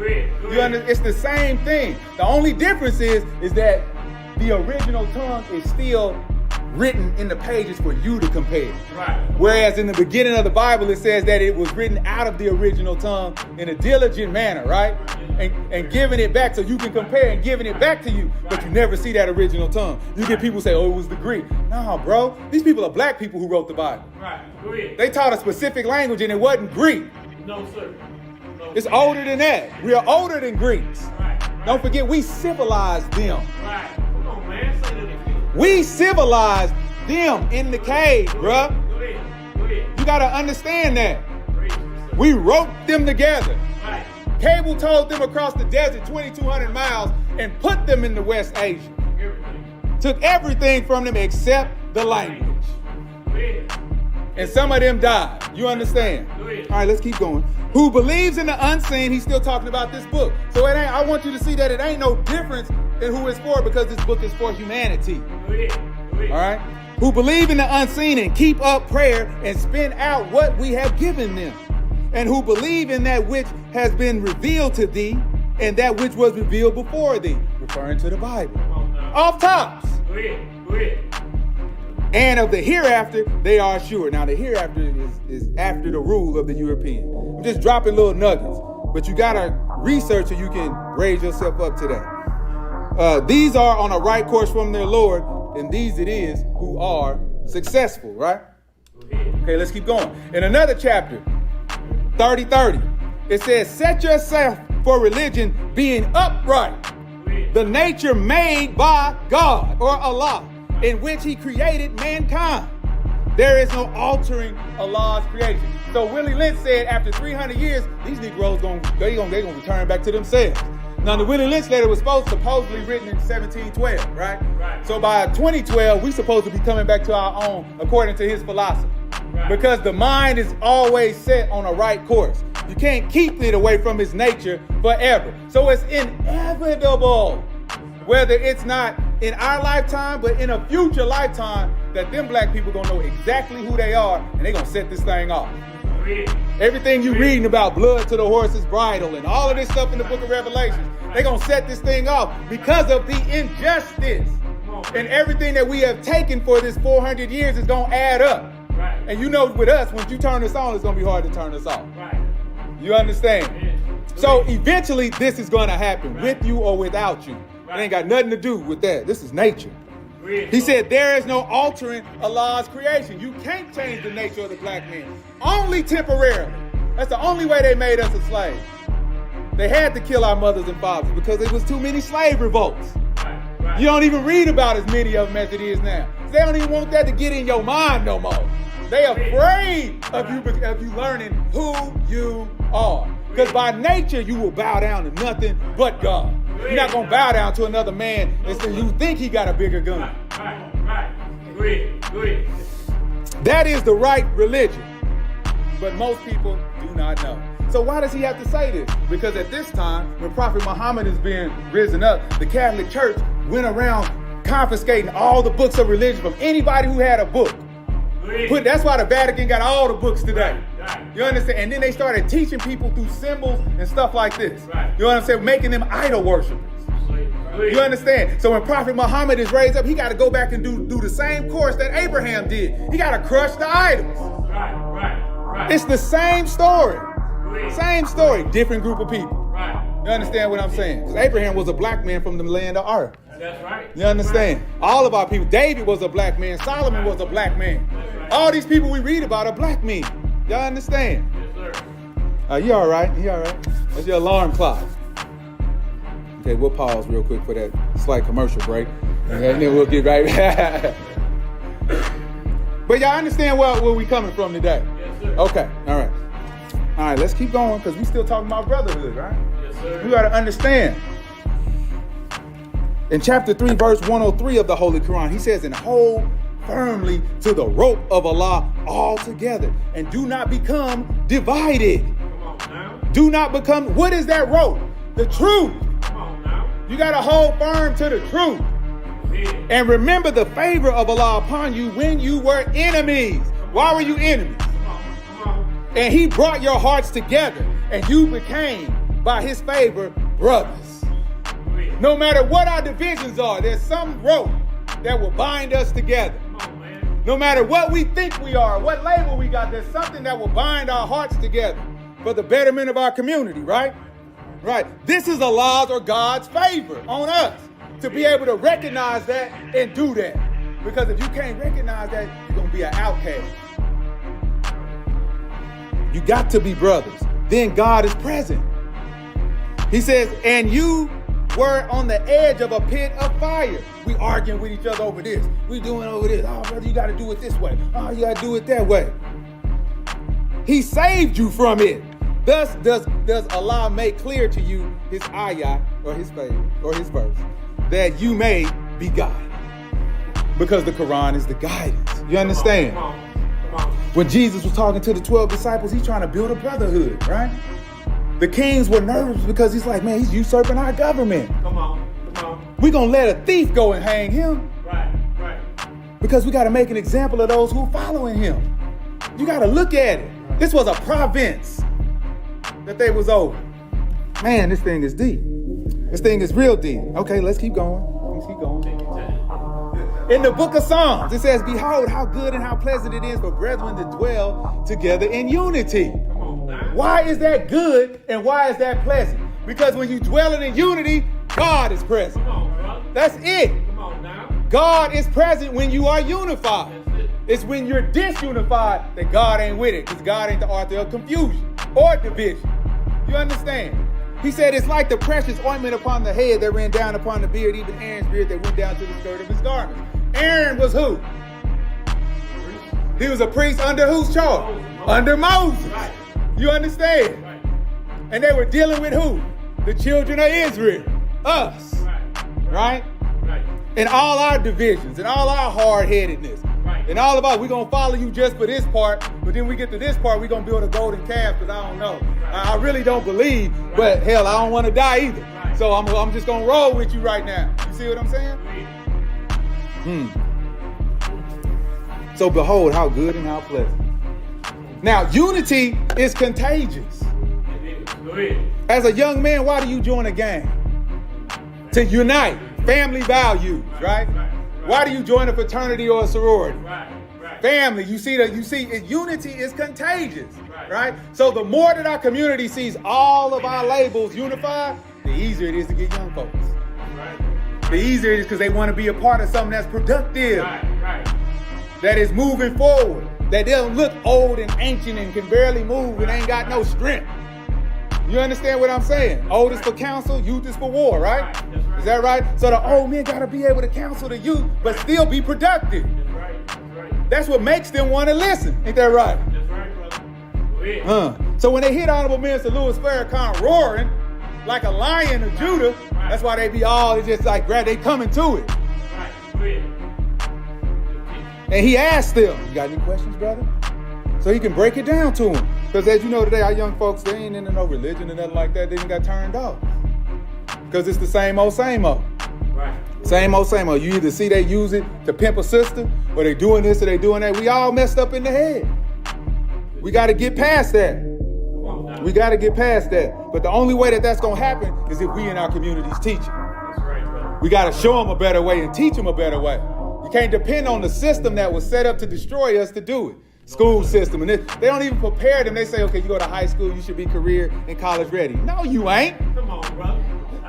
Speaker 1: It's the same thing. The only difference is that the original tongue is still written in the pages for you to compare. Whereas in the beginning of the Bible, it says that it was written out of the original tongue in a diligent manner, right? And giving it back so you can compare and giving it back to you, but you never see that original tongue. You get people say, oh, it was the Greek. No, bro. These people are black people who wrote the Bible. They taught a specific language and it wasn't Greek.
Speaker 2: No, sir.
Speaker 1: It's older than that. We are older than Greeks. Don't forget, we civilized them.
Speaker 2: Come on, man. Say that again.
Speaker 1: We civilized them in the cave, bruh.
Speaker 2: Go ahead.
Speaker 1: You got to understand that. We wrote them together. Cable towed them across the desert 2,200 miles and put them in the West Asia. Took everything from them except the language. And some of them died. You understand? All right, let's keep going. Who believes in the unseen, he's still talking about this book. So it ain't. I want you to see that it ain't no difference in who it's for, because this book is for humanity. All right? Who believe in the unseen and keep up prayer and spend out what we have given them. And who believe in that which has been revealed to thee and that which was revealed before thee. Referring to the Bible. Off tops.
Speaker 2: Go ahead.
Speaker 1: And of the hereafter, they are sure. Now, the hereafter is after the rule of the European. I'm just dropping little nuggets. But you got to research so you can raise yourself up to that. These are on a right course from their Lord, and these it is who are successful, right?
Speaker 2: Go ahead.
Speaker 1: Okay, let's keep going. In another chapter, 30:30, it says, set yourself for religion being upright,
Speaker 2: Go ahead.
Speaker 1: the nature made by God or Allah, in which he created mankind. There is no altering Allah's creation. So Willie Lynch said after 300 years, these Negroes gonna return back to themselves. Now the Willie Lynch letter was supposedly written in 1712, right?
Speaker 2: Right.
Speaker 1: So by 2012, we supposed to be coming back to our own according to his philosophy.
Speaker 2: Right.
Speaker 1: Because the mind is always set on a right course. You can't keep it away from its nature forever. So it's inevitable, whether it's not in our lifetime, but in a future lifetime, that them black people gonna know exactly who they are, and they gonna set this thing off.
Speaker 2: Go ahead.
Speaker 1: Everything you reading about blood to the horse's bridle and all of this stuff in the book of Revelation, they gonna set this thing off because of the injustice. And everything that we have taken for this 400 years is gonna add up.
Speaker 2: Right.
Speaker 1: And you know with us, when you turn us on, it's gonna be hard to turn us off.
Speaker 2: Right.
Speaker 1: You understand?
Speaker 2: Yeah.
Speaker 1: So eventually this is gonna happen with you or without you. It ain't got nothing to do with that. This is nature.
Speaker 2: Go ahead.
Speaker 1: He said there is no altering Allah's creation. You can't change the nature of the black man. Only temporarily. That's the only way they made us a slave. They had to kill our mothers and fathers because there was too many slave revolts.
Speaker 2: Right. Right.
Speaker 1: You don't even read about as many of them as it is now. They don't even want that to get in your mind no more. They afraid of you learning who you are. Because by nature, you will bow down to nothing but God. You're not going to bow down to another man until you think he got a bigger gun.
Speaker 2: Right. Right. Go ahead. Go ahead.
Speaker 1: That is the right religion. But most people do not know. So why does he have to say this? Because at this time, when Prophet Muhammad is being risen up, the Catholic Church went around confiscating all the books of religion from anybody who had a book.
Speaker 2: Go ahead.
Speaker 1: That's why the Vatican got all the books today.
Speaker 2: Right.
Speaker 1: You understand? And then they started teaching people through symbols and stuff like this.
Speaker 2: Right.
Speaker 1: You understand? Making them idol worshipers.
Speaker 2: Go ahead.
Speaker 1: You understand? So when Prophet Muhammad is raised up, he got to go back and do the same course that Abraham did. He got to crush the idols.
Speaker 2: Right. Right. Right.
Speaker 1: It's the same story.
Speaker 2: Go ahead.
Speaker 1: Same story, different group of people.
Speaker 2: Right.
Speaker 1: You understand what I'm saying? 'Cause Abraham was a black man from the land of Ur.
Speaker 2: That's right.
Speaker 1: You understand? All of our people. David was a black man. Solomon was a black man. All these people we read about are black men. Y'all understand?
Speaker 2: Yes, sir.
Speaker 1: You all right? You all right? That's your alarm clock. Okay, we'll pause real quick for that slight commercial break. And then we'll get right back. But y'all understand where we coming from today?
Speaker 2: Yes, sir.
Speaker 1: Okay, all right. All right, let's keep going because we still talking about brotherhood, right?
Speaker 2: Yes, sir.
Speaker 1: We got to understand. In chapter 3, verse 103 of the Holy Quran, he says, and hold firmly to the rope of Allah altogether and do not become divided.
Speaker 2: Come on now.
Speaker 1: Do not become, what is that rope? The truth.
Speaker 2: Come on now.
Speaker 1: You got to hold firm to the truth.
Speaker 2: Go ahead.
Speaker 1: And remember the favor of Allah upon you when you were enemies. Why were you enemies?
Speaker 2: Come on.
Speaker 1: And he brought your hearts together and you became, by his favor, brothers.
Speaker 2: Go ahead.
Speaker 1: No matter what our divisions are, there's some rope that will bind us together.
Speaker 2: Come on, man.
Speaker 1: No matter what we think we are, what label we got, there's something that will bind our hearts together for the betterment of our community, right? Right. This is Allah's or God's favor on us to be able to recognize that and do that. Because if you can't recognize that, you're going to be an outcast. You got to be brothers. Then God is present. He says, and you were on the edge of a pit of fire. We arguing with each other over this. We doing over this. Oh, brother, you got to do it this way. Oh, you got to do it that way. He saved you from it. Thus does Allah make clear to you his ayah or his favor or his verse that you may be guided. Because the Quran is the guidance. You understand?
Speaker 2: Come on. Come on.
Speaker 1: When Jesus was talking to the 12 disciples, he's trying to build a brotherhood, right? The kings were nervous because he's like, man, he's usurping our government.
Speaker 2: Come on. Come on.
Speaker 1: We're going to let a thief go and hang him
Speaker 2: Right. Right.
Speaker 1: because we got to make an example of those who are following him. You got to look at it. This was a province that they was over. Man, this thing is deep. This thing is real deep. Okay, let's keep going. Let's keep going.
Speaker 2: Take your time.
Speaker 1: In the book of Psalms, it says, behold, how good and how pleasant it is for brethren to dwell together in unity.
Speaker 2: Come on now.
Speaker 1: Why is that good and why is that pleasant? Because when you dwell in unity, God is present.
Speaker 2: Come on, brother.
Speaker 1: That's it.
Speaker 2: Come on now.
Speaker 1: God is present when you are unified. It's when you're disunified that God ain't with it, because God ain't the author of confusion or division. You understand? He said it's like the precious ointment upon the head that ran down upon the beard, even Aaron's beard that went down to the skirt of his garments. Aaron was who? He was a priest under whose charge? Under Moses. You understand? And they were dealing with who? The children of Israel. Us. Right? And all our divisions and all our hard-headedness. And all of us, we're going to follow you just for this part, but then we get to this part, we're going to build a golden calf, because I don't know. I really don't believe, but hell, I don't want to die either. So I'm just going to roll with you right now. You see what I'm saying? So behold, how good and how pleasant. Now, unity is contagious. As a young man, why do you join a gang? To unite. Family values, right? Why do you join a fraternity or a sorority? Family. You see, unity is contagious, right? So the more that our community sees all of our labels unified, the easier it is to get young folks. The easier it is, because they want to be a part of something that's productive, that is moving forward, that doesn't look old and ancient and can barely move and ain't got no strength. You understand what I'm saying? Old is for counsel, youth is for war, right? Is that right? So the old men got to be able to counsel the youth, but still be productive. That's what makes them want to listen. Ain't that right?
Speaker 2: That's right, brother.
Speaker 1: So when they hit Honorable Minister Louis Farrakhan roaring like a lion of Judah, that's why they be all, it's just like, they coming to it. And he asked them, you got any questions, brother? So he can break it down to them. Because as you know today, our young folks, they ain't into no religion and nothing like that. They even got turned off. Because it's the same old, same old.
Speaker 2: Right.
Speaker 1: Same old, same old. You either see they use it to pimp a sister, or they doing this or they doing that. We all messed up in the head. We got to get past that. We got to get past that. But the only way that that's going to happen is if we in our communities teach it.
Speaker 2: That's right, brother.
Speaker 1: We got to show them a better way and teach them a better way. You can't depend on the system that was set up to destroy us to do it. School system. And they don't even prepare them. They say, okay, you go to high school, you should be career and college ready. No, you ain't.
Speaker 2: Come on, brother.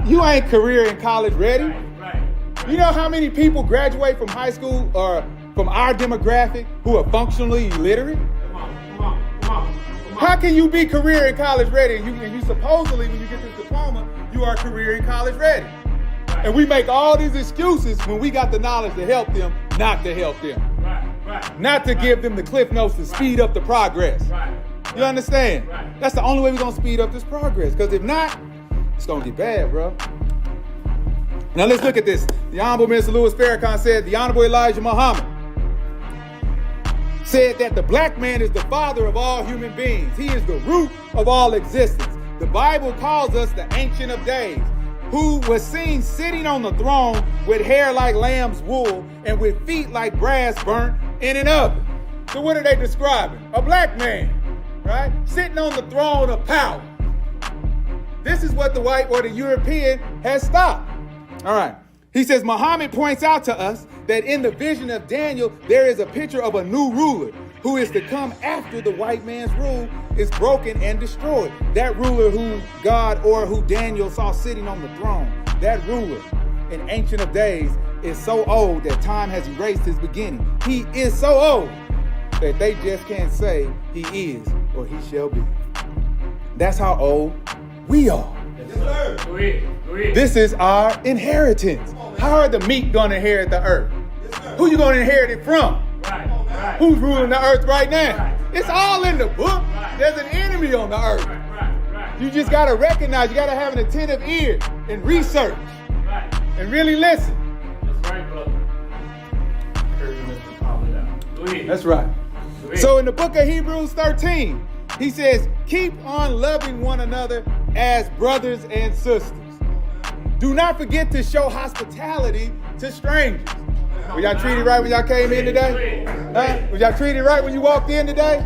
Speaker 1: You ain't career and college ready.
Speaker 2: Right.
Speaker 1: You know how many people graduate from high school or from our demographic who are functionally illiterate?
Speaker 2: Come on.
Speaker 1: How can you be career and college ready and you supposedly, when you get this diploma, you are career and college ready?
Speaker 2: Right.
Speaker 1: And we make all these excuses when we got the knowledge to help them, not to help them.
Speaker 2: Right.
Speaker 1: Not to give them the cliff notes to speed up the progress.
Speaker 2: Right.
Speaker 1: You understand?
Speaker 2: Right.
Speaker 1: That's the only way we're going to speed up this progress. Because if not, it's going to get bad, bro. Now let's look at this. The Honorable Minister Louis Farrakhan said, the Honorable Elijah Muhammad said that the black man is the father of all human beings. He is the root of all existence. The Bible calls us the Ancient of Days, who was seen sitting on the throne with hair like lamb's wool and with feet like brass burnt in an oven. So what are they describing? A black man, right? Sitting on the throne of power. This is what the white or the European has stopped. All right. He says, Muhammad points out to us that in the vision of Daniel, there is a picture of a new ruler who is to come after the white man's rule is broken and destroyed. That ruler who God or who Daniel saw sitting on the throne, that ruler, an Ancient of Days, is so old that time has erased his beginning. He is so old that they just can't say he is or he shall be. That's how old we are.
Speaker 2: Yes, sir. Go ahead.
Speaker 1: This is our inheritance. How are the meek going to inherit the earth? Who you going to inherit it from?
Speaker 2: Right.
Speaker 1: Who's ruling the earth right now?
Speaker 2: Right.
Speaker 1: It's all in the book. There's an enemy on the earth.
Speaker 2: Right.
Speaker 1: You just got to recognize, you got to have an attentive ear and research
Speaker 2: Right.
Speaker 1: and really listen.
Speaker 2: That's right, brother. I heard you, Mr. Call it out. Go ahead.
Speaker 1: That's right.
Speaker 2: Go ahead.
Speaker 1: So in the book of Hebrews 13, he says, keep on loving one another as brothers and sisters. Do not forget to show hospitality to strangers. Were y'all treated right when y'all came in today? Was y'all treated right when you walked in today?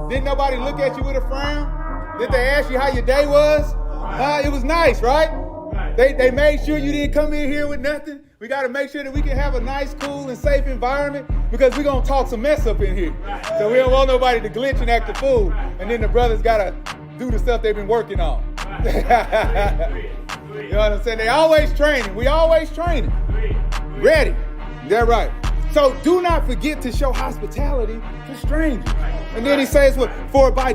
Speaker 1: Didn't nobody look at you with a frown? Did they ask you how your day was? It was nice, right? They made sure you didn't come in here with nothing. We got to make sure that we can have a nice, cool, and safe environment because we're going to talk some mess up in here. So we don't want nobody to glitch and act a fool. And then the brothers got to do the stuff they've been working on. You know what I'm saying? They always training. We always training. Ready. Is that right? So do not forget to show hospitality to strangers. And then he says, well, for by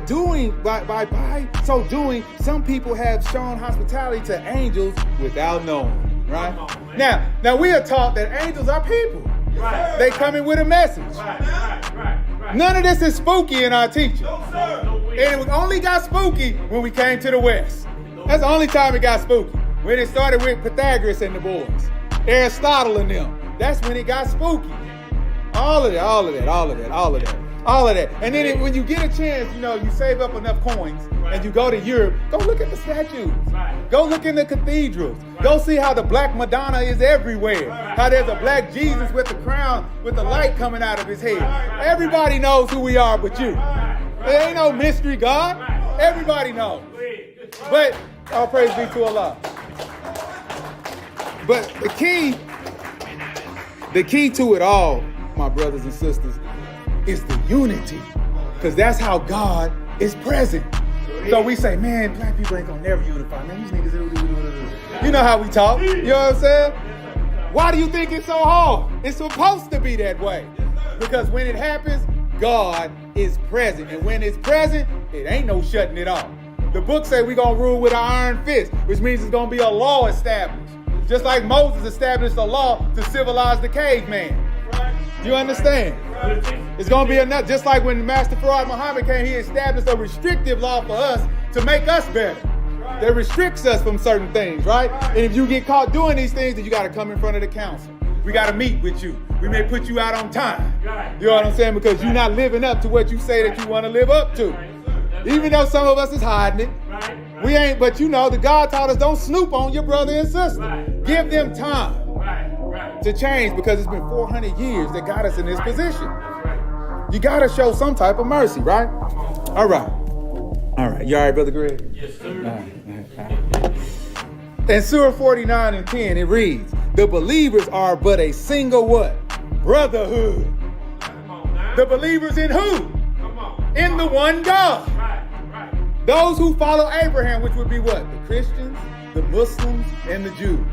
Speaker 1: so doing, some people have shown hospitality to angels without knowing, right? Now we are taught that angels are people. Right. They come in with a message. Right. None of this is spooky in our teaching. And it only got spooky when we came to the West. That's the only time it got spooky. When it started with Pythagoras and the boys, Aristotle and them. That's when it got spooky. All of that. And then when you get a chance, you save up enough coins and you go to Europe, go look at the statues. Go look in the cathedrals. Go see how the black Madonna is everywhere. How there's a black Jesus with the crown, with the light coming out of his head. Everybody knows who we are but you. There ain't no mystery, God. Everybody knows. But all praise be to Allah. But the key to it all, my brothers and sisters, is the unity. Because that's how God is present. So we say, man, black people ain't gonna never unify. Man, these niggas, you know how we talk. You know what I'm saying? Why do you think it's so hard? It's supposed to be that way. Because when it happens, God is present. And when it's present, it ain't no shutting it off. The book say we're gonna rule with our iron fist, which means it's gonna be a law established. Just like Moses established a law to civilize the caveman. You understand? It's going to be enough. Just like when Master Farad Muhammad came, he established a restrictive law for us to make us better. That restricts us from certain things, right? And if you get caught doing these things, then you got to come in front of the council. We got to meet with you. We may put you out on time. You know what I'm saying? Because you're not living up to what you say that you want to live up to. Even though some of us is hiding it. We ain't, but the God taught us don't snoop on your brother and sister. Give them time to change, because it's been 400 years that got us in this position. You got to show some type of mercy, right? All right. You all right, Brother Greg?
Speaker 2: Yes, sir.
Speaker 1: All right. In Surah 49:10, it reads, the believers are but a single what? Brotherhood.
Speaker 2: Come on now.
Speaker 1: The believers in who?
Speaker 2: Come on.
Speaker 1: In the one God.
Speaker 2: Right.
Speaker 1: Those who follow Abraham, which would be what? The Christians, the Muslims, and the Jews.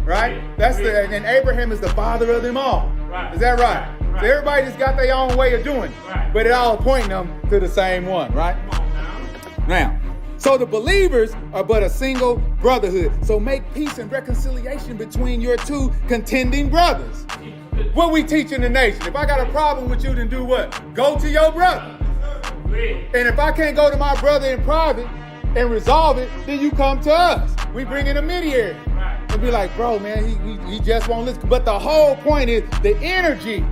Speaker 1: Right? And Abraham is the father of them all. Is that right? So everybody just got their own way of doing it. But it all pointing them to the same one, right? Now, so the believers are but a single brotherhood. So make peace and reconciliation between your two contending brothers. What we teach in the nation. If I got a problem with you, then do what? Go to your brother. And if I can't go to my brother in private and resolve it, then you come to us. We bring in a mediator. And be like, bro, man, he just won't listen. But the whole point is the energy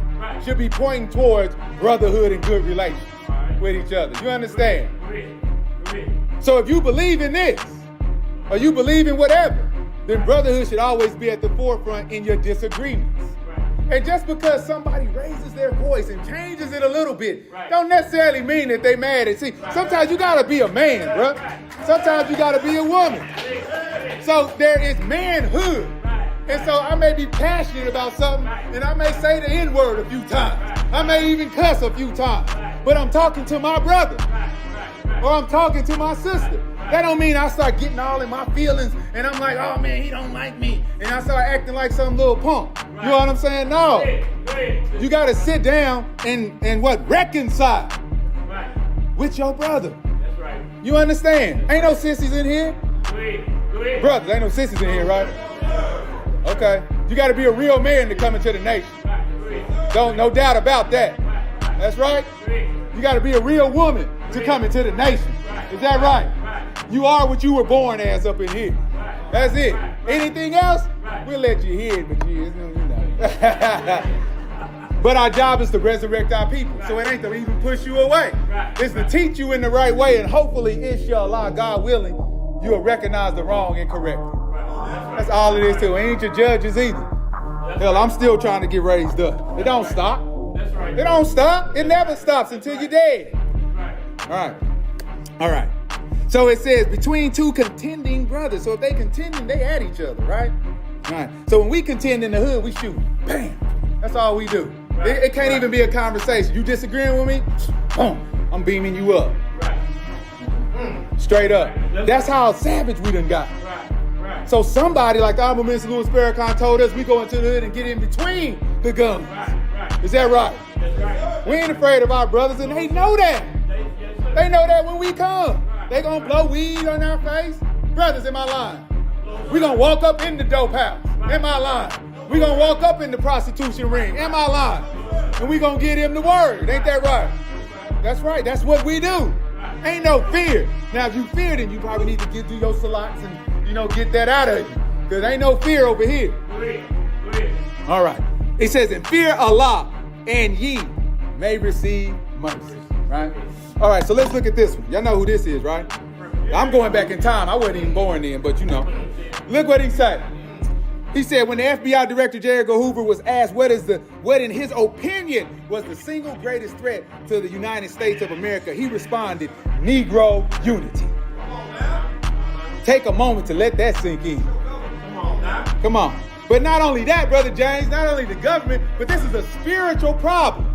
Speaker 1: should be pointing towards brotherhood and good relations with each other. You understand? So if you believe in this, or you believe in whatever, then brotherhood should always be at the forefront in your disagreements. And just because somebody raises their voice and changes it a little bit, don't necessarily mean that they mad at. See, sometimes you gotta be a man, bro. Sometimes you gotta be a woman. So there is manhood. And so I may be passionate about something, and I may say the N-word a few times. I may even cuss a few times. But I'm talking to my brother. Or I'm talking to my sister. That don't mean I start getting all in my feelings, and I'm like, oh man, he don't like me. And I start acting like some little punk. You know what I'm saying? No. You gotta sit down and what? Reconcile with your brother.
Speaker 2: That's right.
Speaker 1: You understand? Ain't no sissies in here. Brothers, ain't no sissies in here, right? Okay. You got to be a real man to come into the nation. No doubt about that. That's right. You got to be a real woman to come into the nation. Is that right? You are what you were born as up in here. That's it. Anything else, we'll let you hear it, but you know. But our job is to resurrect our people. So it ain't to even push you away. It's to teach you in the right way, and hopefully, inshallah, God willing, you'll recognize the wrong and correct it. That's all it is too. Ain't your judges either. Hell, I'm still trying to get raised up. It don't stop. It don't stop. It never stops until you're dead. All right. So it says between two contending brothers. So if they contending, they at each other, right? All right. So when we contend in the hood, we shoot. Bam. That's all we do. It can't even be a conversation. You disagreeing with me? Boom. I'm beaming you up. Straight up. That's how savage we done got. So somebody like the Honorable Mr. Louis Farrakhan told us, we go into the hood and get in between the guns.
Speaker 2: Right.
Speaker 1: Is that right?
Speaker 2: That's right.
Speaker 1: We ain't afraid of our brothers, and they know that.
Speaker 2: Yes, sir.
Speaker 1: They know that when we come. They gonna blow weed on our face. Brothers, in my line. We gonna walk up in the dope house. In my line. We gonna walk up in the prostitution ring. In my line. And we gonna get him the word. Ain't that right? That's right. That's what we do. Ain't no fear. Now, if you fear, then you probably need to get through your salats and, get that out of you. Because ain't no fear over here.
Speaker 2: Go ahead.
Speaker 1: All right. It says, and fear Allah, and ye may receive mercy. Right? All right, so let's look at this one. Y'all know who this is, right? I'm going back in time. I wasn't even born then, but Look what he said. He said when the FBI Director J. Edgar Hoover was asked what in his opinion was the single greatest threat to the United States of America, he responded, Negro unity. Take a moment to let that sink in. Come on. But not only that, Brother James, not only the government, but this is a spiritual problem.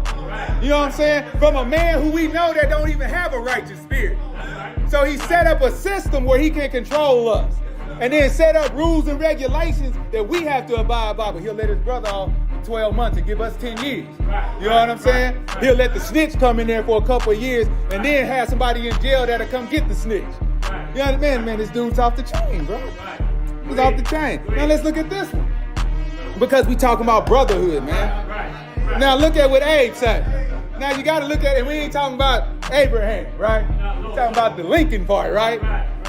Speaker 1: You know what I'm saying? From a man who we know that don't even have a righteous spirit. So he set up a system where he can control us. And then set up rules and regulations that we have to abide by. But he'll let his brother off for 12 months and give us 10 years. You know what I'm saying? He'll let the snitch come in there for a couple of years and then have somebody in jail that'll come get the snitch. You know what I mean? Man, this dude's off the chain, bro. He's off the chain. Now let's look at this one. Because we talking about brotherhood, man. Now look at what Abe said. Now you got to look at it. We ain't talking about Abraham, right? We're talking about the Lincoln part, right?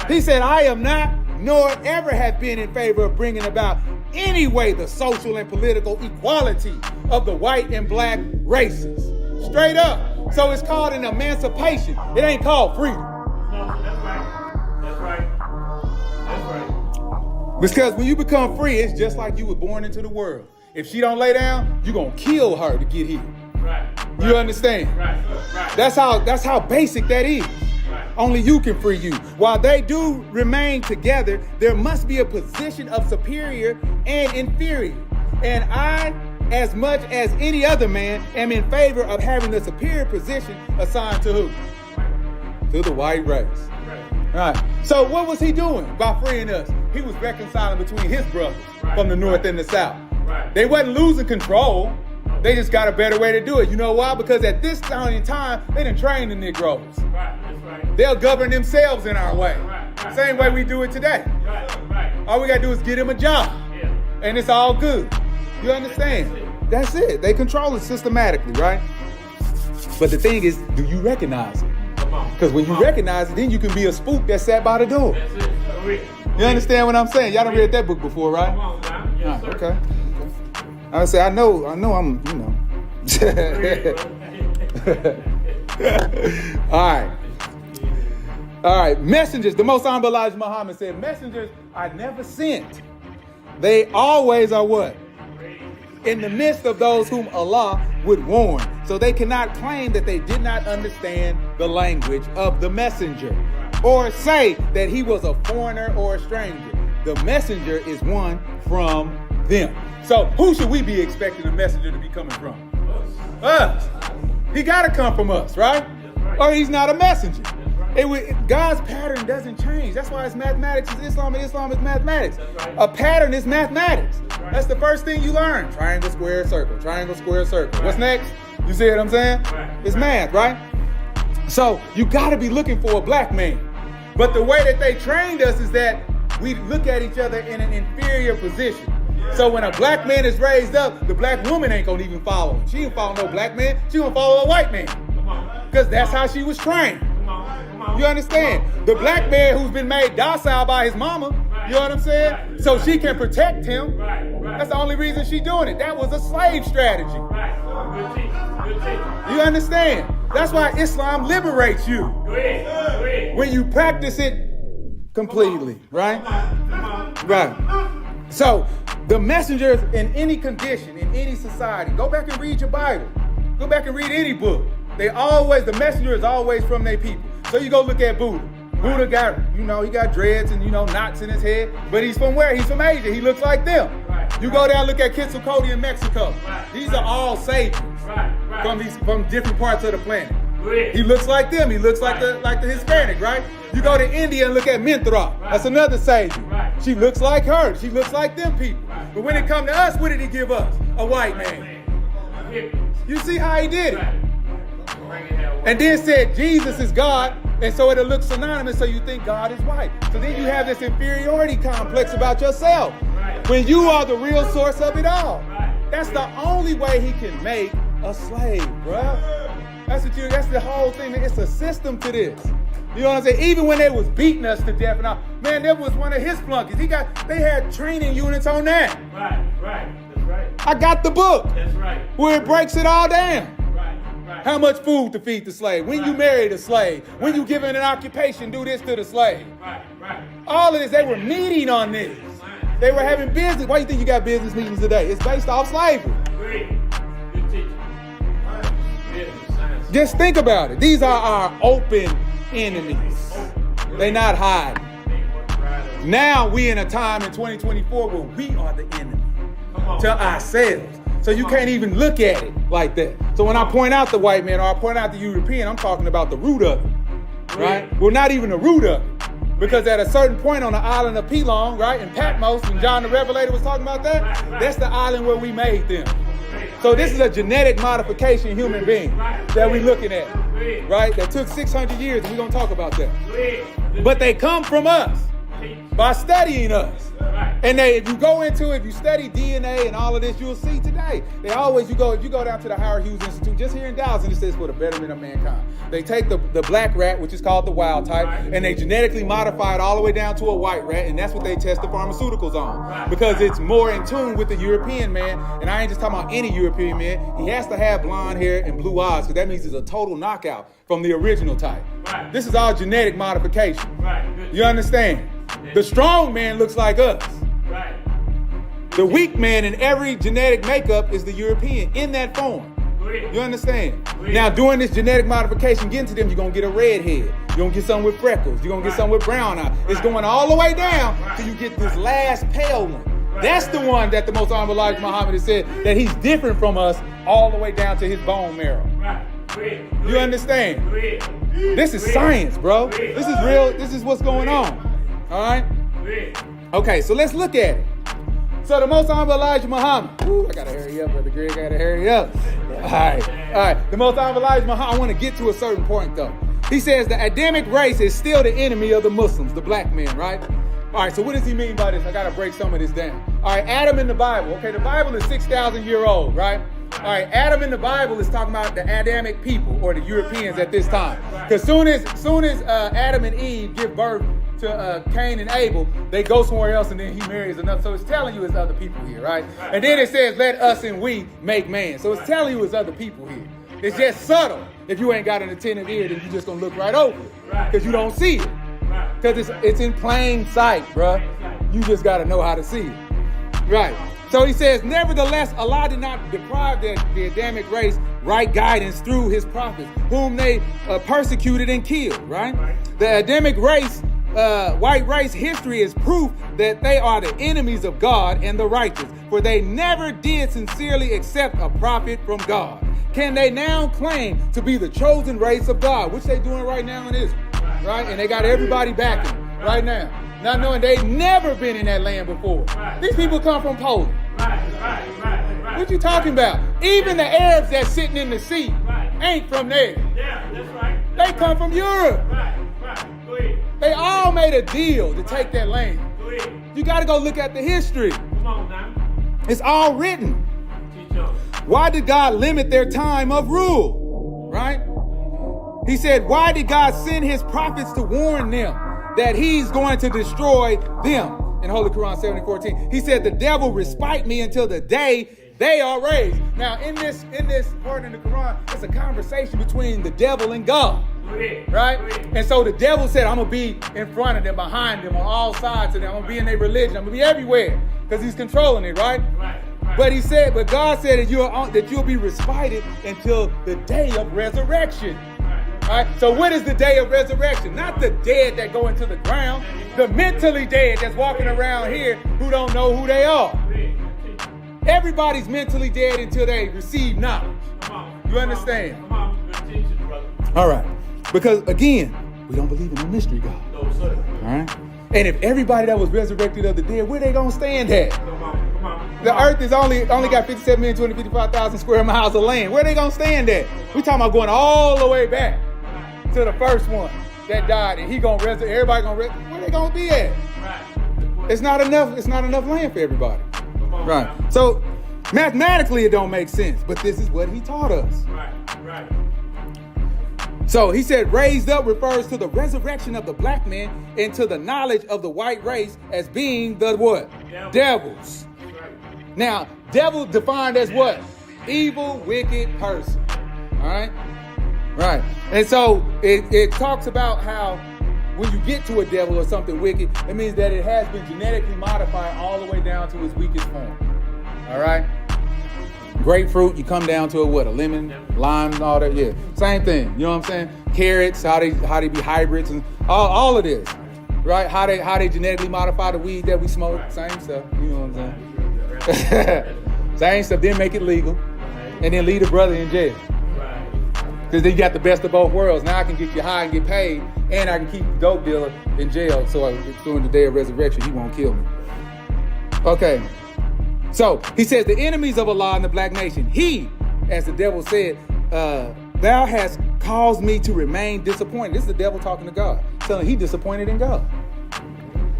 Speaker 1: He said, I am not, nor ever have been in favor of bringing about any way the social and political equality of the white and black races. Straight up. So it's called an emancipation. It ain't called freedom.
Speaker 2: No, that's right.
Speaker 1: Because when you become free, it's just like you were born into the world. If she don't lay down, you're going to kill her to get here.
Speaker 2: Right.
Speaker 1: You understand?
Speaker 2: Right.
Speaker 1: That's how basic that is. Only you can free you. While they do remain together, there must be a position of superior and inferior. And I, as much as any other man, am in favor of having the superior position assigned to who? To the white race. Right. So what was he doing by freeing us? He was reconciling between his brothers from the north and the south. They wasn't losing control. They just got a better way to do it. You know why? Because at this point in time, they didn't train the Negroes. They'll govern themselves in our way. Same way we do it today. All we got to do is get them a job. And it's all good. You understand? That's it. They control it systematically, right? But the thing is, do you recognize it? Because when you recognize it, then you can be a spook that sat by the door. You understand what I'm saying? Y'all done read that book before, right? Right, okay. I say I know I'm, All right. Messengers, the Most Honorable Elijah Muhammad said, messengers are never sent. They always are what? In the midst of those whom Allah would warn. So they cannot claim that they did not understand the language of the messenger or say that he was a foreigner or a stranger. The messenger is one from them. So who should we be expecting the messenger to be coming from? Us. He got to come from us, right? Or he's not a messenger. God's pattern doesn't change. That's why it's mathematics is Islam and Islam is mathematics. A pattern is mathematics. That's the first thing you learn. Triangle, square, circle. Triangle, square, circle. What's next? You see what I'm saying? It's math, right? So you got to be looking for a black man. But the way that they trained us is that we look at each other in an inferior position. So when a black man is raised up, the black woman ain't gonna even follow him. She ain't follow no black man. She gonna follow a white man. Because that's how she was trained. You understand? The black man who's been made docile by his mama, you know what I'm saying? So she can protect him. That's the only reason she's doing it. That was a slave strategy. You understand? That's why Islam liberates you. When you practice it completely, right? Right. So the messengers in any condition, in any society, go back and read your Bible. Go back and read any book. The messenger is always from their people. So you go look at Buddha. Buddha got, he got dreads and, knots in his head. But he's from where? He's from Asia. He looks like them. You go down and look at Quetzalcoatl in Mexico. These are all saviors from different parts of the planet. He looks like them. He looks like the Hispanic, right? You go to India and look at Mithra. That's another savior. She looks like her. She looks like them people. But when it comes to us, what did he give us? A white man. You see how he did it?
Speaker 2: Right. Bring it that way.
Speaker 1: And then said Jesus is God, and so it'll look synonymous, so you think God is white. So then you have this inferiority complex about yourself, when you are the real source of it all. That's the only way he can make a slave, bruh. That's the whole thing. It's a system to this. You know what I'm saying? Even when they was beating us to death and all, man, that was one of his flunkies. They had training units on that.
Speaker 2: Right. That's right.
Speaker 1: I got the book
Speaker 2: That's right.
Speaker 1: where it breaks it all down.
Speaker 2: Right.
Speaker 1: How much food to feed the slave? When you marry the slave? When you give him an occupation, do this to the slave?
Speaker 2: Right.
Speaker 1: All of this, they were meeting on this. They were having business. Why do you think you got business meetings today? It's based off slavery.
Speaker 2: Great. Good teaching. Business, science.
Speaker 1: Just think about it. These are our open enemies. They're not hiding. Now we in a time in 2024 where we are the enemy to ourselves. So you can't even look at it like that. So when I point out the white man or I point out the European, I'm talking about the root of it, right? Well, not even the root of it. Because at a certain point on the island of Pelon, right, in Patmos, when John the Revelator was talking about that, that's the island where we made them. So this is a genetic modification human being that we're looking at, right? That took 600 years, and we're going to talk about that. But they come from us by studying us. And if you study DNA and all of this, you'll see today. If you go down to the Howard Hughes Institute, just here in Dallas, and it says for the betterment of mankind. They take the black rat, which is called the wild type, and they genetically modify it all the way down to a white rat, and that's what they test the pharmaceuticals on. Because it's more in tune with the European man, and I ain't just talking about any European man. He has to have blonde hair and blue eyes, because that means it's a total knockout from the original type. This is all genetic modification. You understand? The strong man looks like us. The weak man in every genetic makeup is the European in that form. You understand? Now, during this genetic modification, getting to them, you're going to get a red head. You're going to get some with freckles. You're going to get some with brown eyes. It's going all the way down till you get this last pale one. That's the one that the Most Honorable Elijah Muhammad has said that he's different from us all the way down to his bone marrow. You understand? This is science, bro. This is real. This is what's going on. All right? Okay, so let's look at it. So the Most Honorable Elijah Muhammad. I gotta hurry up, Brother Greg. I gotta hurry up. All right. The Most Honorable Elijah Muhammad. I want to get to a certain point though. He says the Adamic race is still the enemy of the Muslims, the black men, right? All right. So what does he mean by this? I gotta break some of this down. All right. Adam in the Bible. Okay. The Bible is 6,000 years old, right? All right. Adam in the Bible is talking about the Adamic people or the Europeans at this time. Because soon as Adam and Eve give birth to Cain and Abel, they go somewhere else and then he marries another. So it's telling you it's other people here, right? And then it says, let us and we make man. So it's telling you it's other people here. It's just subtle. If you ain't got an attentive ear, then you just gonna look right over it because you don't see it. Because it's in plain sight, bruh. You just gotta know how to see it. Right. So he says, nevertheless, Allah did not deprive the Adamic race right guidance through his prophets, whom they persecuted and killed, right? The Adamic race, white race history is proof that they are the enemies of God and the righteous, for they never did sincerely accept a prophet from God. Can they now claim to be the chosen race of God, which they doing right now in Israel, right? And they got everybody backing right now. Not knowing they've never been in that land before. These people come from Poland. What you talking about? Even the Arabs that's sitting in the seat ain't from there.
Speaker 2: Yeah, that's right.
Speaker 1: They come from Europe.
Speaker 2: Go ahead.
Speaker 1: They all made a deal to take that land.
Speaker 2: Go ahead.
Speaker 1: You got to go look at the history.
Speaker 2: Come on now.
Speaker 1: It's all written.
Speaker 2: Teach us.
Speaker 1: Why did God limit their time of rule? Right? He said, why did God send his prophets to warn them that he's going to destroy them? In Holy Quran 70:14, he said, the devil respite me until the day they are raised. Now, in this part in the Quran, it's a conversation between the devil and God. Right? And so the devil said, I'm going to be in front of them, behind them, on all sides of them. I'm going to be in their religion. I'm going to be everywhere because he's controlling it, right? But God said that you'll be respited until the day of resurrection. Right? So what is the day of resurrection? Not the dead that go into the ground, the mentally dead that's walking around here who don't know who they are. Everybody's mentally dead until they receive knowledge. You understand? All right. Because again, we don't believe in a mystery God.
Speaker 2: No, sir.
Speaker 1: All right. And if everybody that was resurrected of the dead, where they gonna stand at?
Speaker 2: Come on.
Speaker 1: The earth is only got 57,255,000 square miles of land. Where they gonna stand at? We talking about going all the way back to the first one that died, and he gonna resurrect. Everybody gonna resurrect. Where they gonna be at?
Speaker 2: Right.
Speaker 1: It's not enough. It's not enough land for everybody. Right. So mathematically, it don't make sense. But this is what he taught us.
Speaker 2: Right. Right.
Speaker 1: So he said, raised up refers to the resurrection of the black man into the knowledge of the white race as being the what? Devils.
Speaker 2: Right.
Speaker 1: Now, devil defined as what? Evil, wicked person. All right? Right. And so it talks about how when you get to a devil or something wicked, it means that it has been genetically modified all the way down to its weakest form. All right? Grapefruit, you come down to a lemon, lime, and all that. Yeah, same thing. You know what I'm saying? Carrots, how they be hybrids and all of this, right? How they genetically modify the weed that we smoke. Same stuff. You know what I'm saying? Same stuff. Then make it legal, and then leave the brother in jail. Because then you got the best of both worlds. Now I can get you high and get paid, and I can keep the dope dealer in jail. So during the day of resurrection, he won't kill me. Okay. So he says the enemies of Allah and the black nation, he, as the devil said, thou hast caused me to remain disappointed. This is the devil talking to God, telling he disappointed in God.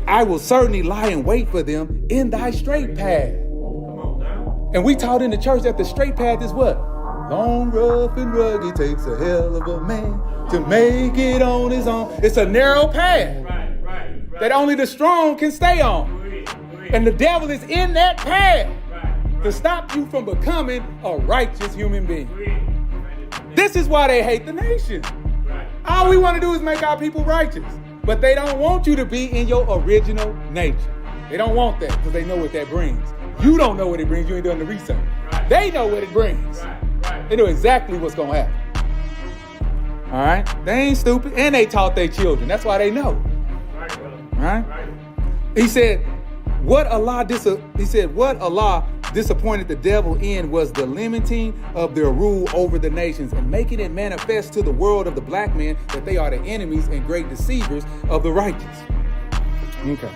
Speaker 1: I will certainly lie in wait for them in thy straight path. And we taught in the church that the straight path is what? Long, rough, and rugged takes a hell of a man to make it on his own. It's a narrow path that only the strong can stay on. And the devil is in that path to stop you from becoming a righteous human being. This is why they hate the nation. All we want to do is make our people righteous. But they don't want you to be in your original nature. They don't want that because they know what that brings. You don't know what it brings. You ain't done the research. They know what it brings. They know exactly what's going to happen. All right? They ain't stupid. And they taught their children. That's why they know. All right? He said, what Allah disappointed the devil in was the limiting of their rule over the nations and making it manifest to the world of the black man that they are the enemies and great deceivers of the righteous. Okay.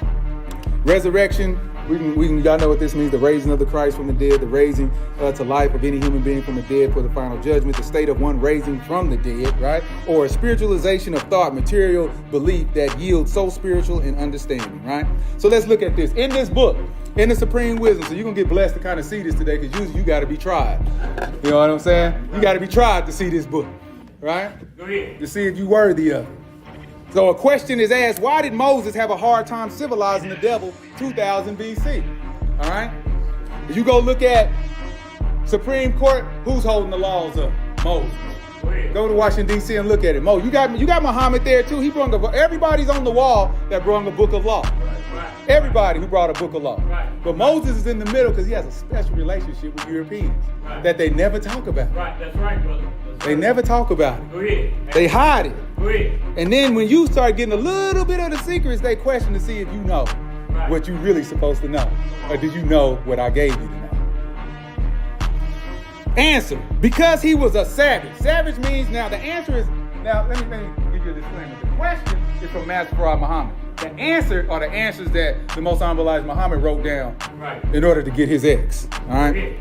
Speaker 1: Resurrection, y'all know what this means, the raising of the Christ from the dead, the raising to life of any human being from the dead for the final judgment, the state of one raising from the dead, right? Or a spiritualization of thought, material belief that yields so spiritual and understanding, right? So let's look at this. In this book, in the Supreme Wisdom, so you're going to get blessed to kind of see this today because usually you got to be tried. You know what I'm saying? You got to be tried to see this book, right?
Speaker 2: Go ahead.
Speaker 1: To see if you're worthy of it. So a question is asked, why did Moses have a hard time civilizing the devil 2000 BC? All right? If you go look at Supreme Court, who's holding the laws up? Moses. Go to Washington, D.C. and look at it. Mo, you got Muhammad there too. He brought everybody's on the wall that brought a book of law. Everybody who brought a book of law. But Moses is in the middle because he has a special relationship with Europeans that they never talk about.
Speaker 2: Right, that's right, brother.
Speaker 1: They never talk about it.
Speaker 2: Go ahead.
Speaker 1: They hide it.
Speaker 2: Go ahead.
Speaker 1: And then when you start getting a little bit of the secrets, they question to see if you know what you're really supposed to know. Or did you know what I gave you to know? Answer, because he was a savage. Savage means, now the answer is, now let me give you a disclaimer. The question is from Master Farad Muhammad. The answer are the answers that the Most Honorable Elijah Muhammad wrote down in order to get his ex. All right?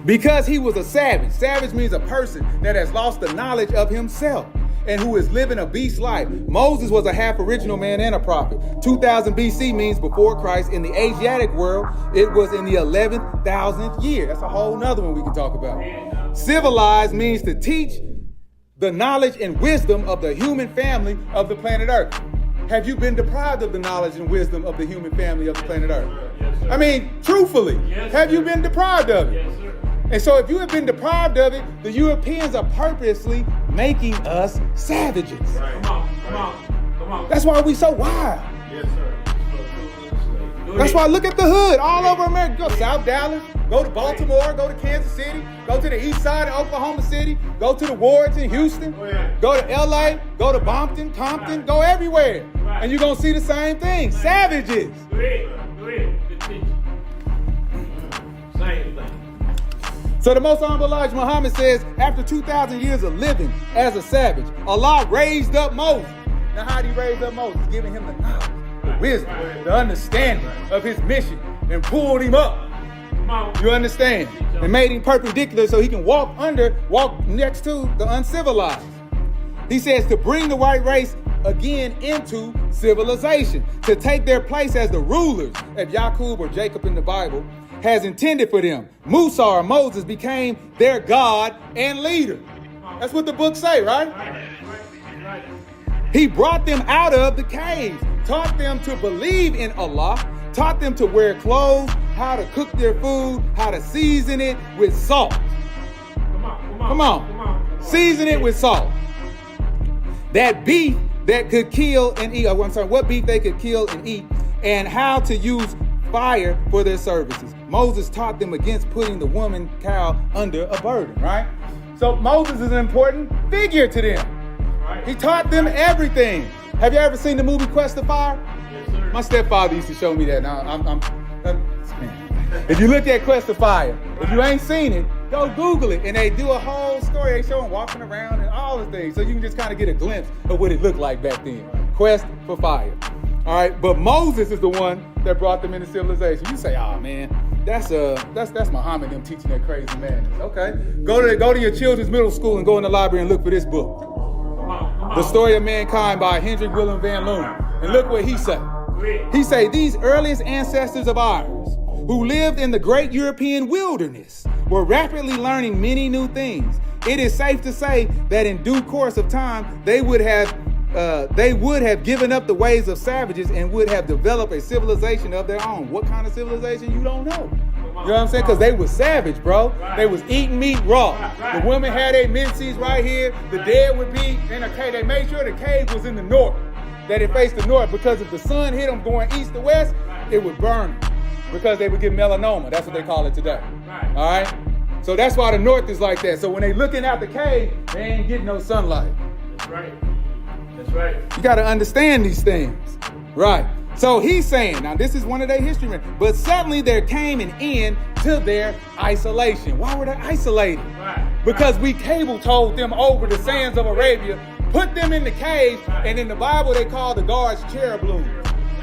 Speaker 1: Because he was a savage. Savage means a person that has lost the knowledge of himself and who is living a beast life. Moses was a half original man and a prophet. 2000 BC means before Christ. In the Asiatic world, it was in the 11,000th year. That's a whole nother one we can talk about. Civilized means to teach the knowledge and wisdom of the human family of the planet Earth. Have you been deprived of the knowledge and wisdom of the human family of the planet Earth?
Speaker 2: Yes, sir.
Speaker 1: I mean, truthfully, have you been deprived of it?
Speaker 2: Yes, sir.
Speaker 1: And so if you have been deprived of it, the Europeans are purposely making us savages.
Speaker 2: Right. Come on.
Speaker 1: That's why we so wild.
Speaker 2: Yes, sir.
Speaker 1: That's why look at the hood all over America. Go South Dallas, go to Baltimore, go to Kansas City, go to the east side of Oklahoma City, go to the wards in Houston, go to LA, go to Compton, go everywhere. And you're going to see the same thing. Savages.
Speaker 2: Go ahead. Same thing.
Speaker 1: So the Most Honorable Elijah Muhammad says, after 2,000 years of living as a savage, Allah raised up Moses. Now how did he raise up Moses? Giving him the knowledge, the wisdom, the understanding of his mission, and pulled him up You understand? They made him perpendicular so he can walk next to the uncivilized. He says to bring the white race again into civilization, to take their place as the rulers of Yaqub or Jacob in the Bible has intended for them. Musa or Moses became their God and leader. That's what the book say, right? He brought them out of the caves, taught them to believe in Allah, taught them to wear clothes, how to cook their food, how to season it with salt. Come on. Season it with salt. That beef that could kill and eat, what beef they could kill and eat, and how to use fire for their services. Moses taught them against putting the woman cow under a burden, right? So Moses is an important figure to them. He taught them everything. Have you ever seen the movie Quest of Fire?
Speaker 2: Yes, sir.
Speaker 1: My stepfather used to show me that. Now, if you look at Quest of Fire, if you ain't seen it, go Google it. And they do a whole story. They show them walking around and all the things. So you can just kind of get a glimpse of what it looked like back then. Quest for Fire. All right, but Moses is the one that brought them into civilization. You say, oh man, that's Muhammad them teaching that crazy madness. Okay, go to your children's middle school and go in the library and look for this book, The Story of Mankind by Hendrik Willem van Loon, and look what he say. He say these earliest ancestors of ours, who lived in the great European wilderness, were rapidly learning many new things. It is safe to say that in due course of time, they would have given up the ways of savages and would have developed a civilization of their own. What kind of civilization? You don't know. You know what I'm saying? Because they was savage, bro. They was eating meat raw. The women had their menses right here. The dead would be in a cave. They made sure the cave was in the north, that it faced the north, because if the sun hit them going east to west, it would burn them, because they would get melanoma. That's what they call it today. All right? So that's why the north is like that. So when they looking out the cave, they ain't getting no sunlight.
Speaker 2: That's right. That's right.
Speaker 1: You got to understand these things. Right. So he's saying, now this is one of their history, but suddenly there came an end to their isolation. Why were they isolated? Because we cable told them over the sands of Arabia, put them in the caves, and in the Bible they call the guards cherubim.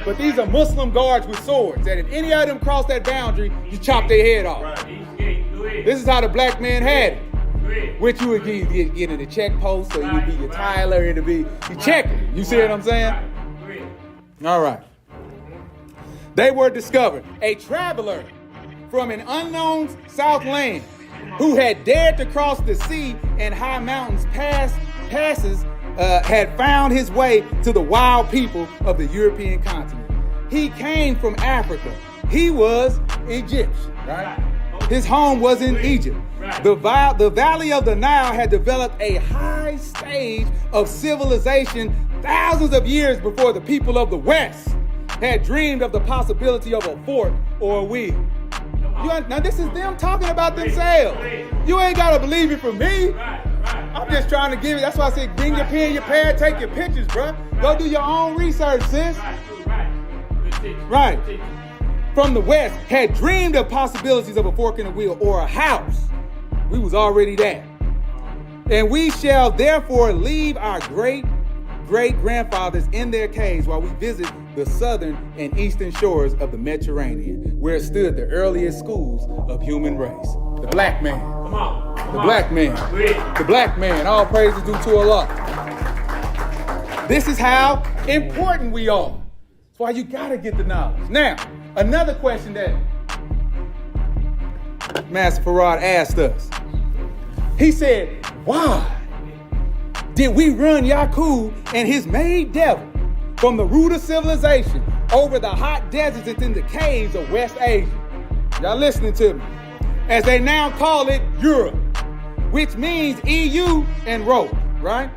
Speaker 1: But these are Muslim guards with swords, that if any of them cross that boundary, you chop their head off. This is how the black man had it. Which you would get in the check post, so it would be your Tyler, it would be you checking. You see what I'm saying? All right. They were discovered. A traveler from an unknown south land who had dared to cross the sea and high mountains passes had found his way to the wild people of the European continent. He came from Africa. He was Egyptian, right? His home was in Egypt. The valley of the Nile had developed a high stage of civilization thousands of years before the people of the West had dreamed of the possibility of a fork or a wheel. Now this is them talking about themselves. You ain't got to believe it from me. I'm just trying to give you, that's why I said bring your pen, your pad, take your pictures, bro. Go do your own research, sis. Right. From the West had dreamed of possibilities of a fork and a wheel or a house. We was already there. And we shall therefore leave our great-great-grandfathers in their caves while we visit the southern and eastern shores of the Mediterranean, where stood the earliest schools of human race. The black man.
Speaker 2: Come on.
Speaker 1: The black man. The black man. All praise is due to Allah. This is how important we are. That's why you gotta get the knowledge. Now, another question that Master Farad asked us. He said, why did we run Yaqub and his maid devil from the root of civilization over the hot deserts and in the caves of West Asia? Y'all listening to me? As they now call it Europe, which means EU and rope, right?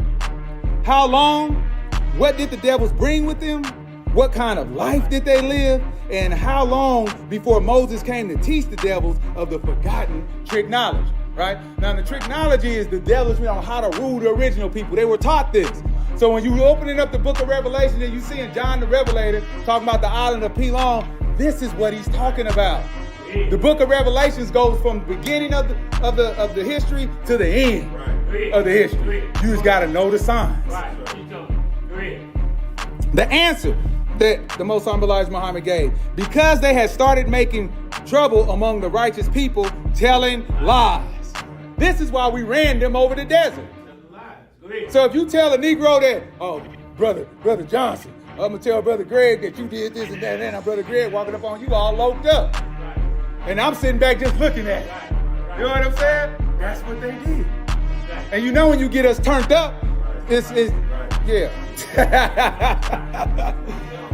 Speaker 1: How long? What did the devils bring with them? What kind of life did they live? And how long before Moses came to teach the devils of the forgotten trick knowledge, right? Now, the trick knowledge is the devils, how to rule the original people. They were taught this. So when you opening up the book of Revelation and you seeing John the Revelator talking about the island of Pelon, this is what he's talking about. The book of Revelations goes from the beginning of the history to the end of the history. You just got to know the signs. The answer that the Most Humble Elijah Muhammad gave, because they had started making trouble among the righteous people telling lies. This is why we ran them over the desert. So if you tell a Negro that, oh, brother Johnson, I'm going to tell Brother Greg that you did this and that, and then Brother Greg walking up on you all loped up. And I'm sitting back just looking at it. You know what I'm saying? That's what they did. And you know when you get us turned up, yeah.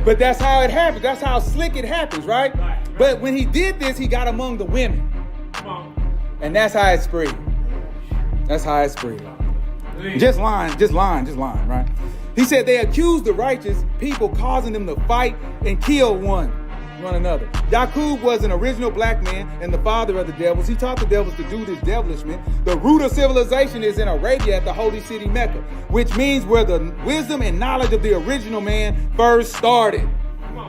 Speaker 1: But that's how it happens. That's how slick it happens, right? But when he did this, he got among the women. And that's how it spread. That's how it spread. Just lying, right? He said they accused the righteous people, causing them to fight and kill one another. Yaqub was an original black man and the father of the devils. He taught the devils to do this devilishment. The root of civilization is in Arabia at the holy city Mecca, which means where the wisdom and knowledge of the original man first started.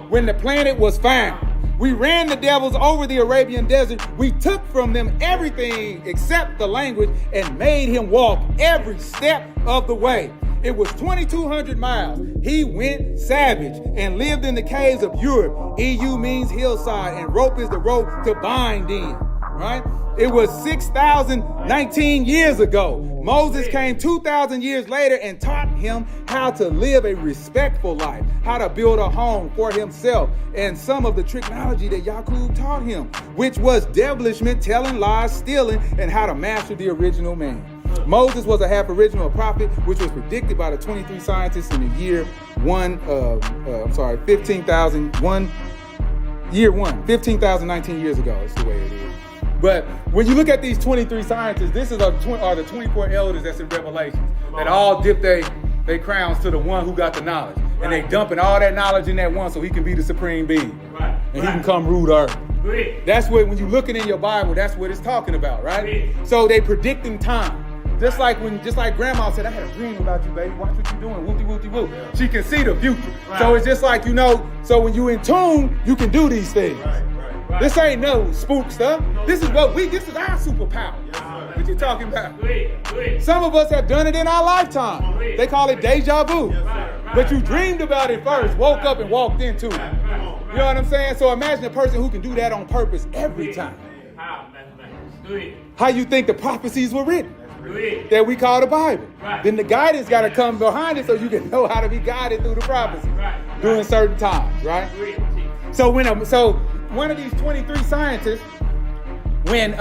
Speaker 1: When the planet was found, we ran the devils over the Arabian desert. We took from them everything except the language and made him walk every step of the way. It was 2,200 miles. He went savage and lived in the caves of Europe. EU means hillside, and rope is the rope to bind in, right? It was 6,019 years ago. Moses came 2,000 years later and taught him how to live a respectful life, how to build a home for himself, and some of the technology that Yaqub taught him, which was devilishment, telling lies, stealing, and how to master the original man. Moses was a half original prophet, which was predicted by the 23 scientists in the year 15,019 years ago. That's the way it is. But when you look at these 23 scientists, this are the 24 elders that's in Revelation that all dip their crowns to the one who got the knowledge. And they dumping all that knowledge in that one so he can be the supreme being. And he can come rule the earth. That's what, when you're looking in your Bible, that's what it's talking about, right? So they predicting time. Just like grandma said, I had a dream about you, baby. Watch what you're doing. Whoopty, whoopty, whoop. She can see the future. So it's just like, so when you in tune, you can do these things. This ain't no spook stuff. This is our superpower. What you talking about? Some of us have done it in our lifetime. They call it deja vu. But you dreamed about it first, woke up and walked into it. You know what I'm saying? So imagine a person who can do that on purpose every time. How you think the prophecies were written? That we call the Bible. Then the guidance got to come behind it so you can know how to be guided through the prophecies during certain times, right? So one of these 23 scientists, when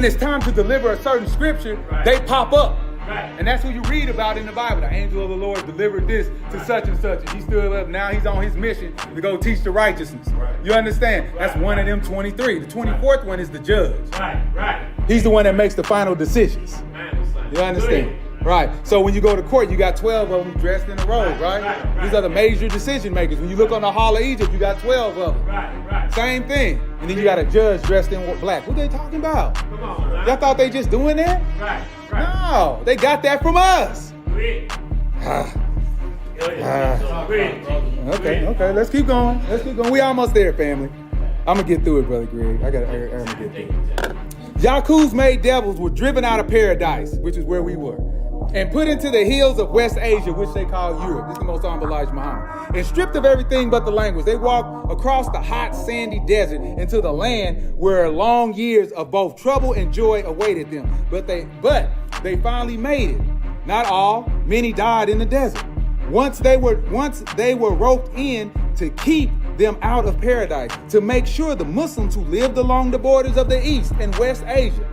Speaker 1: it's time to deliver a certain scripture, they pop up. And that's who you read about in the Bible. The angel of the Lord delivered this to such and such. And he stood up. Now he's on his mission to go teach the righteousness. You understand? That's one of them 23. The 24th one is the judge. He's the one that makes the final decisions. You understand? Right. So when you go to court, you got 12 of them dressed in a robe, right? These are the major decision makers. When you look on the Hall of Egypt, you got 12 of them. Same thing. And then you got a judge dressed in black. What are they talking about? Y'all thought they just doing that? No, they got that from us. Okay, let's keep going. We almost there, family. I'm going to get through it, Brother Greg. I'm going to get through it. Yaqub's made devils were driven out of paradise, which is where we were, and put into the hills of West Asia, which they call Europe. This is the most honorable Elijah Muhammad. And stripped of everything but the language, they walked across the hot, sandy desert into the land where long years of both trouble and joy awaited them. But they finally made it. Not all, many died in the desert. Once they were roped in to keep them out of paradise, to make sure the Muslims who lived along the borders of the East and West Asia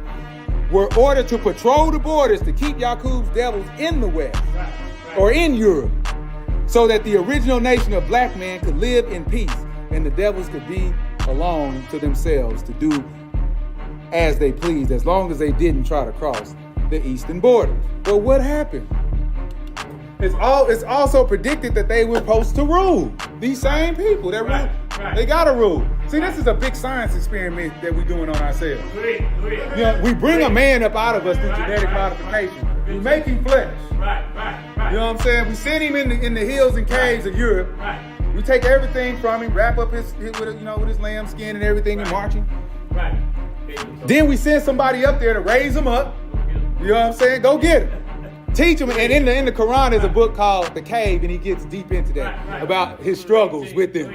Speaker 1: were ordered to patrol the borders to keep Yaqub's devils in the West or in Europe, so that the original nation of black men could live in peace and the devils could be alone to themselves to do as they pleased, as long as they didn't try to cross the eastern border. But what happened? It's also predicted that they were supposed to rule. These same people that rule, they gotta rule. See, this is a big science experiment that we're doing on ourselves. We bring a man up out of us through genetic modification. We make him flesh. You know what I'm saying? We send him in the hills and caves of Europe. We take everything from him, wrap up his with his lamb skin and everything, and march him. Then we send somebody up there to raise him up. You know what I'm saying? Go get him. Teach him. And in the Quran there's a book called The Cave, and he gets deep into that, about his struggles with them.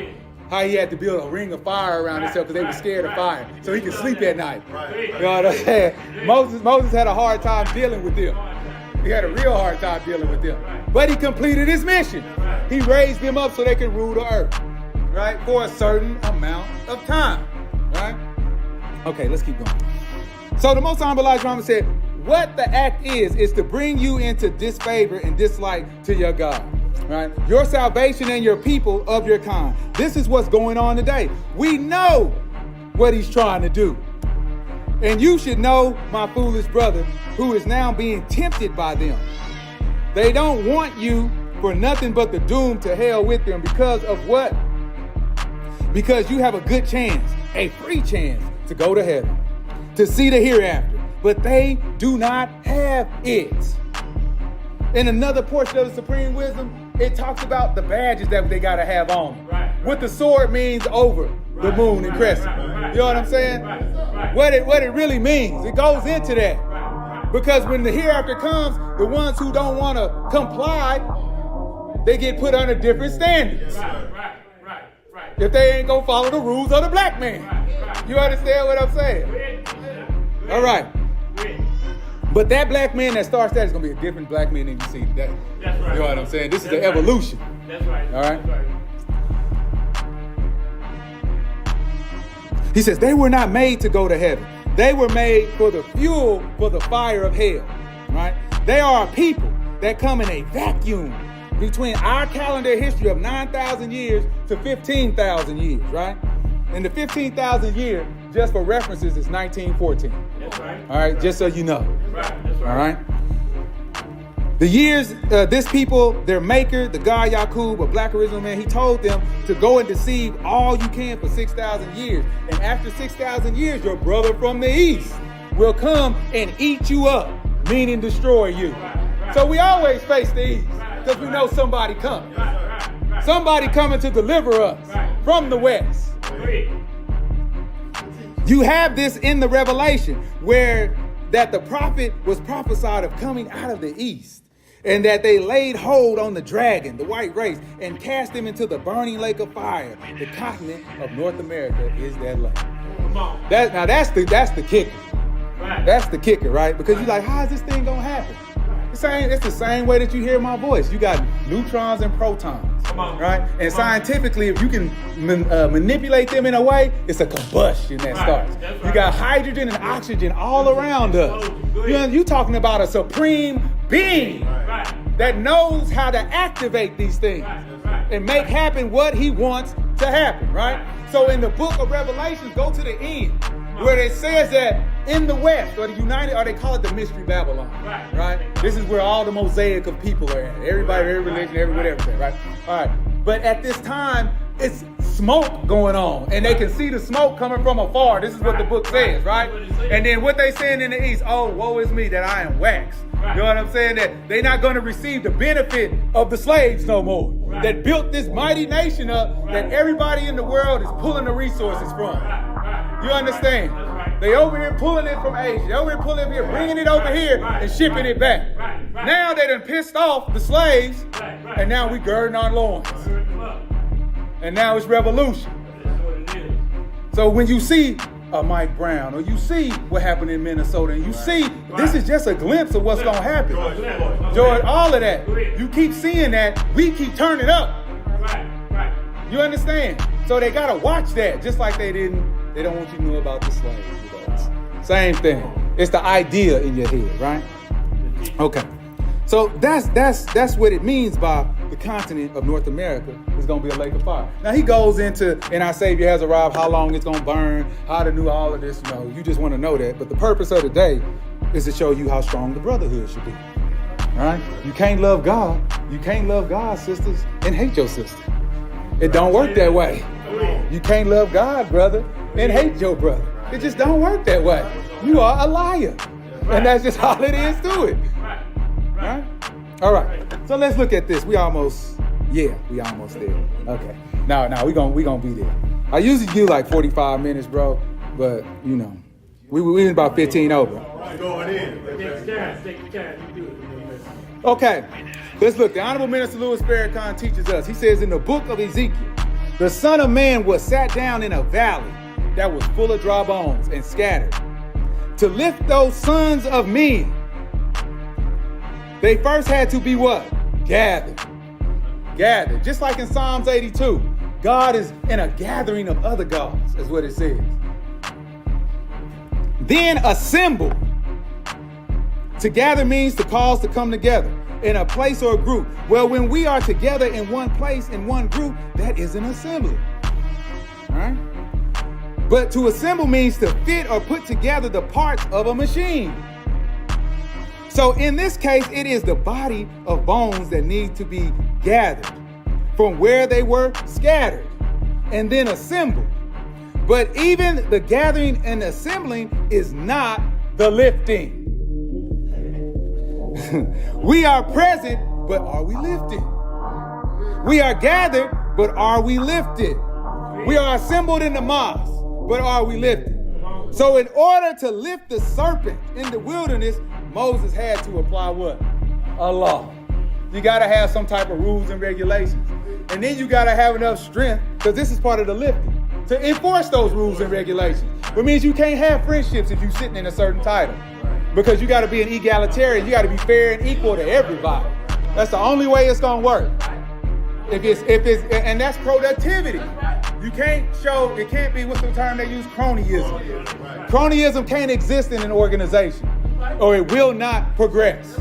Speaker 1: how he had to build a ring of fire around himself because they were scared of fire, so he could sleep at night. You know what I'm saying? Moses had a hard time dealing with them. He had a real hard time dealing with them. But he completed his mission. He raised them up so they could rule the earth, right? For a certain amount of time, right? Okay, let's keep going. So the Most Honorable Elijah Muhammad said, what the act is to bring you into disfavor and dislike to your God, right? Your salvation and your people of your kind. This is what's going on today. We know what he's trying to do. And you should know, my foolish brother, who is now being tempted by them. They don't want you for nothing but the doom to hell with them because of what? Because you have a good chance, a free chance to go to heaven, to see the hereafter. But they do not have it. In another portion of the Supreme Wisdom, it talks about the badges that they got to have on. What the sword means over the moon and crescent. You know what I'm saying? What it really means. It goes into that. Because when the hereafter comes, the ones who don't want to comply, they get put under different standards. If they ain't going to follow the rules of the black man. You understand what I'm saying? All right. But that black man that starts that is going to be a different black man than you see today. That's right. You know what I'm saying? This is the evolution.
Speaker 2: That's right.
Speaker 1: All right?
Speaker 2: That's right.
Speaker 1: He says, they were not made to go to heaven. They were made for the fuel for the fire of hell. Right? They are a people that come in a vacuum between our calendar history of 9,000 years to 15,000 years. Right? And the 15,000 year, just for references, is 1914.
Speaker 2: That's right.
Speaker 1: All right, just so you know.
Speaker 2: That's right. That's right.
Speaker 1: All right. The years, this people, their maker, the God Yaqub, a black original man, he told them to go and deceive all you can for 6,000 years. And after 6,000 years, your brother from the east will come and eat you up, meaning destroy you. Right. So we always face the east because we know somebody coming. Somebody coming to deliver us from the west. You have this in the Revelation where that the prophet was prophesied of coming out of the east and that they laid hold on the dragon, the white race, and cast him into the burning lake of fire. The continent of North America is that lake. That's the kicker. That's the kicker, right? Because you're like, how is this thing gonna happen? It's the same way that you hear my voice. You got neutrons and protons, right? And scientifically, if you can manipulate them in a way, it's a combustion that starts. You got hydrogen and oxygen all around us. You're talking about a supreme being that knows how to activate these things and make happen what he wants to happen, right? So in the book of Revelations, go to the end where it says that in the West, or the United, or they call it the Mystery Babylon, right? This is where all the mosaic of people are at. Everybody, every religion, everything, right? All right. But at this time, it's smoke going on, and they can see the smoke coming from afar. This is what the book says, right? And then what they saying in the East, oh, woe is me that I am wax. You know what I'm saying? That they're not going to receive the benefit of the slaves no more. That built this mighty nation up that everybody in the world is pulling the resources from. You understand? They over here pulling it from Asia. They over here pulling it here, bringing it over here and shipping it back. Now they done pissed off the slaves, and now we girding our loins. And now it's revolution. So when you see Mike Brown, or you see what happened in Minnesota, and you see this is just a glimpse of what's going to happen. George, all of that. You keep seeing that. We keep turning up. You understand? So they got to watch that, just like they don't want you to know about the slaves. Same thing. It's the idea in your head, right? Okay. So that's what it means by the continent of North America is going to be a lake of fire. Now he goes into, and our Savior has arrived, how long it's going to burn, how to do all of this. No, you just want to know that. But the purpose of the day is to show you how strong the brotherhood should be. All right? You can't love God. You can't love God, sisters, and hate your sister. It don't work that way. You can't love God, brother, and hate your brother. It just don't work that way. You are a liar. And that's just all it is to it. Right? All right. So let's look at this. We almost there. Okay. Now we gonna be there. I usually do like 45 minutes, bro, but you know, we about 15 over. Okay. Let's look. The Honorable Minister Louis Farrakhan teaches us. He says in the book of Ezekiel, the Son of Man was sat down in a valley that was full of dry bones and scattered. To lift those sons of men, they first had to be what? Gathered. Gathered. Just like in Psalms 82, God is in a gathering of other gods, is what it says. Then assemble. To gather means to cause to come together in a place or a group. Well, when we are together in one place, in one group, that is an assembly. All right? But to assemble means to fit or put together the parts of a machine. So in this case, it is the body of bones that need to be gathered from where they were scattered and then assembled. But even the gathering and assembling is not the lifting. We are present, but are we lifted? We are gathered, but are we lifted? We are assembled in the mosque, but are we lifted? So in order to lift the serpent in the wilderness, Moses had to apply what? A law. You got to have some type of rules and regulations. And then you got to have enough strength, because this is part of the lifting, to enforce those rules and regulations. Which means you can't have friendships if you're sitting in a certain title. Because you got to be an egalitarian. You got to be fair and equal to everybody. That's the only way it's going to work. And that's productivity. You can't show, it can't be, what's the term they use? Cronyism. Cronyism can't exist in an organization, or it will not progress.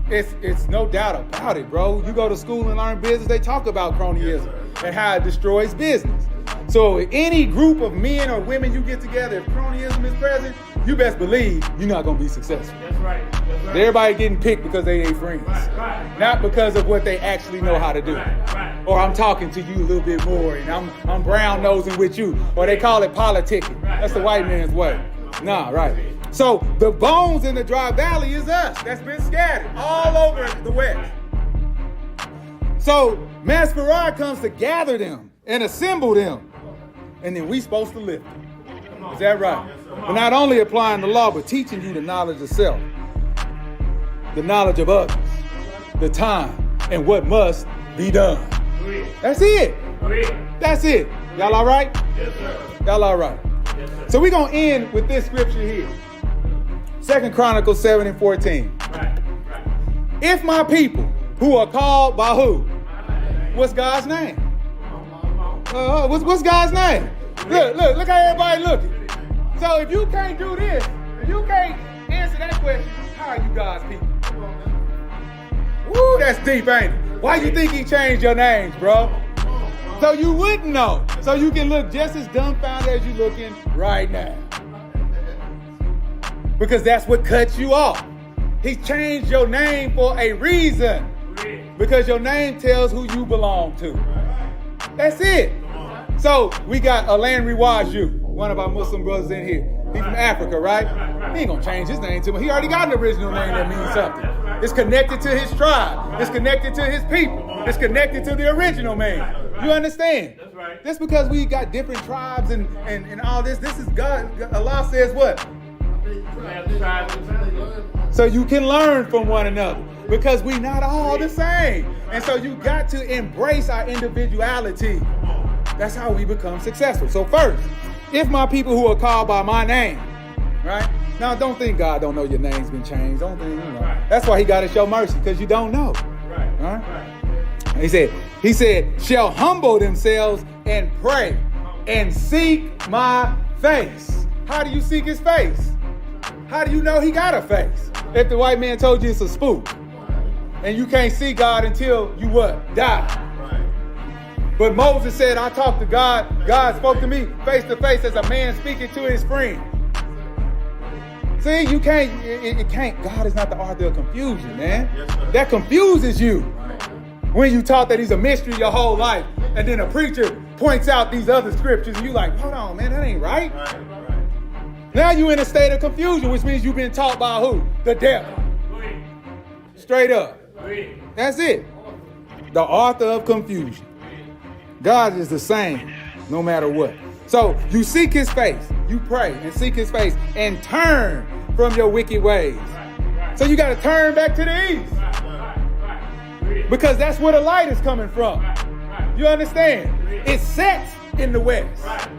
Speaker 1: It's no doubt about it, bro. You go to school and learn business, they talk about cronyism and how it destroys business. So any group of men or women you get together, if cronyism is present, you best believe you're not going to be successful.
Speaker 2: That's right. That's right.
Speaker 1: Everybody getting picked because they ain't friends.
Speaker 2: Right.
Speaker 1: Not because of what they actually know how to do.
Speaker 2: Right.
Speaker 1: Or I'm talking to you a little bit more and I'm brown nosing with you. Or they call it politicking. That's the white man's way. Nah, right. So the bones in the dry valley is us. That's been scattered all over the West. So Masquerade comes to gather them and assemble them. And then we supposed to lift them. Is that right? But not only applying the law, but teaching you the knowledge of self, the knowledge of others, the time, and what must be done. That's it. That's it. Y'all all right?
Speaker 2: Yes, sir.
Speaker 1: Y'all all right?
Speaker 2: Yes, sir.
Speaker 1: So we're going to end with this scripture here. 2 Chronicles 7:14.
Speaker 2: Right.
Speaker 1: If my people who are called by who? What's God's name? What's God's name? Look how everybody looking. So if you can't do this, if you can't answer that question, how are you God's people? Woo, that's deep, ain't it? Why you think he changed your names, bro? So you wouldn't know. So you can look just as dumbfounded as you looking right now. Because that's what cuts you off. He changed your name for a reason. Because your name tells who you belong to. That's it. So we got Alain Riwaju, one of our Muslim brothers in here. He's from Africa, right? He ain't gonna change his name to me. He already got an original name that means something. It's connected to his tribe. It's connected to his people. It's connected to the original man. You understand?
Speaker 2: That's right.
Speaker 1: Just because we got different tribes and all this is God. Allah says what? So you can learn from one another. Because we not all the same. And so you got to embrace our individuality. That's how we become successful. So first, if my people who are called by my name, right? Now don't think God don't know your name's been changed. Don't think, That's why he got to show mercy, because you don't know. Right? He said, shall humble themselves and pray and seek my face. How do you seek his face? How do you know he got a face? If the white man told you it's a spook. And you can't see God until you what? Die. But Moses said, I talked to God. God spoke to me face to face as a man speaking to his friend. See, you can't, it can't. God is not the author of confusion, man. Yes, that confuses you. When you taught that he's a mystery your whole life, and then a preacher points out these other scriptures, and you like, hold on, man, that ain't right. Now you in a state of confusion, which means you've been taught by who? The devil. Straight up. That's it. The author of confusion. God is the same no matter what. So you seek his face. You pray and seek his face and turn from your wicked ways. So you got to turn back to the east. Because that's where the light is coming from. You understand? It sets in the west.
Speaker 2: Right.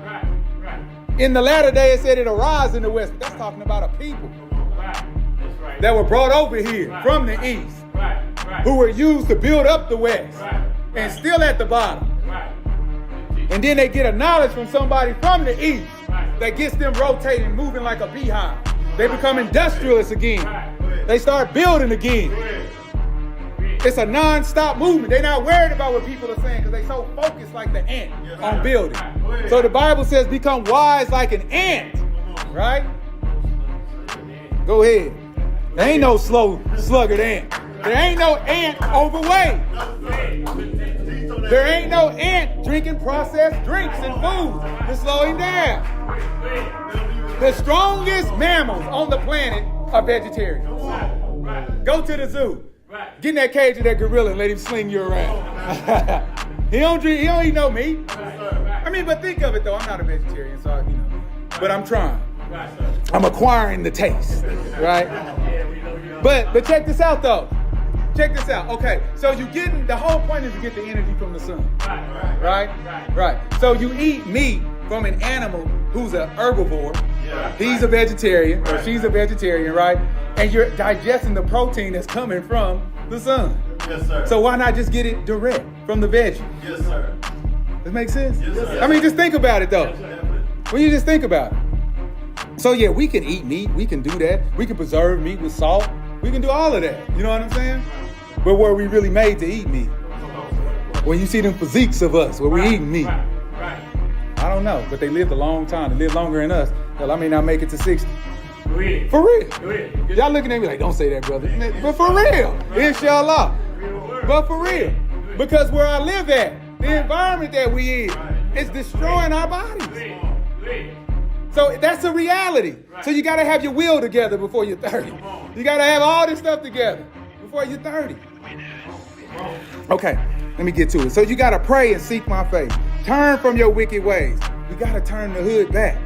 Speaker 1: In the latter day, it said it'll rise in the west. But that's talking about a people
Speaker 2: Right. That's right.
Speaker 1: that were brought over here from the east,
Speaker 2: Right.
Speaker 1: who were used to build up the west, and still at the bottom.
Speaker 2: Right.
Speaker 1: And then they get a knowledge from somebody from the east that gets them rotating, moving like a beehive. They become industrialists again. They start building again. It's a non-stop movement. They're not worried about what people are saying because they're so focused like the ant on building. So the Bible says become wise like an ant, right? Go ahead. There ain't no slow sluggard ant. There ain't no ant overweight. There ain't no ant drinking processed drinks and food to slow him down. The strongest mammals on the planet are vegetarians. Go to the zoo. Get in that cage of that gorilla and let him sling you around. He don't eat no meat. I mean, but think of it though. I'm not a vegetarian, so but I'm trying. I'm acquiring the taste, right? But check this out though. Check this out. Okay, so the whole point is to get the energy from the sun, right? So you eat meat from an animal who's an herbivore. He's a vegetarian, or she's a vegetarian, right? And you're digesting the protein that's coming from the sun.
Speaker 3: Yes, sir.
Speaker 1: So why not just get it direct from the veggie?
Speaker 3: Yes, sir.
Speaker 1: Does that make sense?
Speaker 3: Yes, sir.
Speaker 1: I mean, just think about it though. When you just think about it. So yeah, we can eat meat. We can do that. We can preserve meat with salt. We can do all of that. You know what I'm saying? But were we really made to eat meat? When you see them physiques of us, where we eating meat? I don't know, but they lived a long time. They lived longer than us. Hell, I may not make it to 60. For real. Y'all looking at me like, don't say that, brother. But for real, inshallah. But for real. Because where I live at, the environment that we in, is destroying our bodies. So that's a reality. So you got to have your will together before you're 30. You got to have all this stuff together before you're 30. Okay, let me get to it. So you got to pray and seek my face. Turn from your wicked ways. We got to turn the hood back.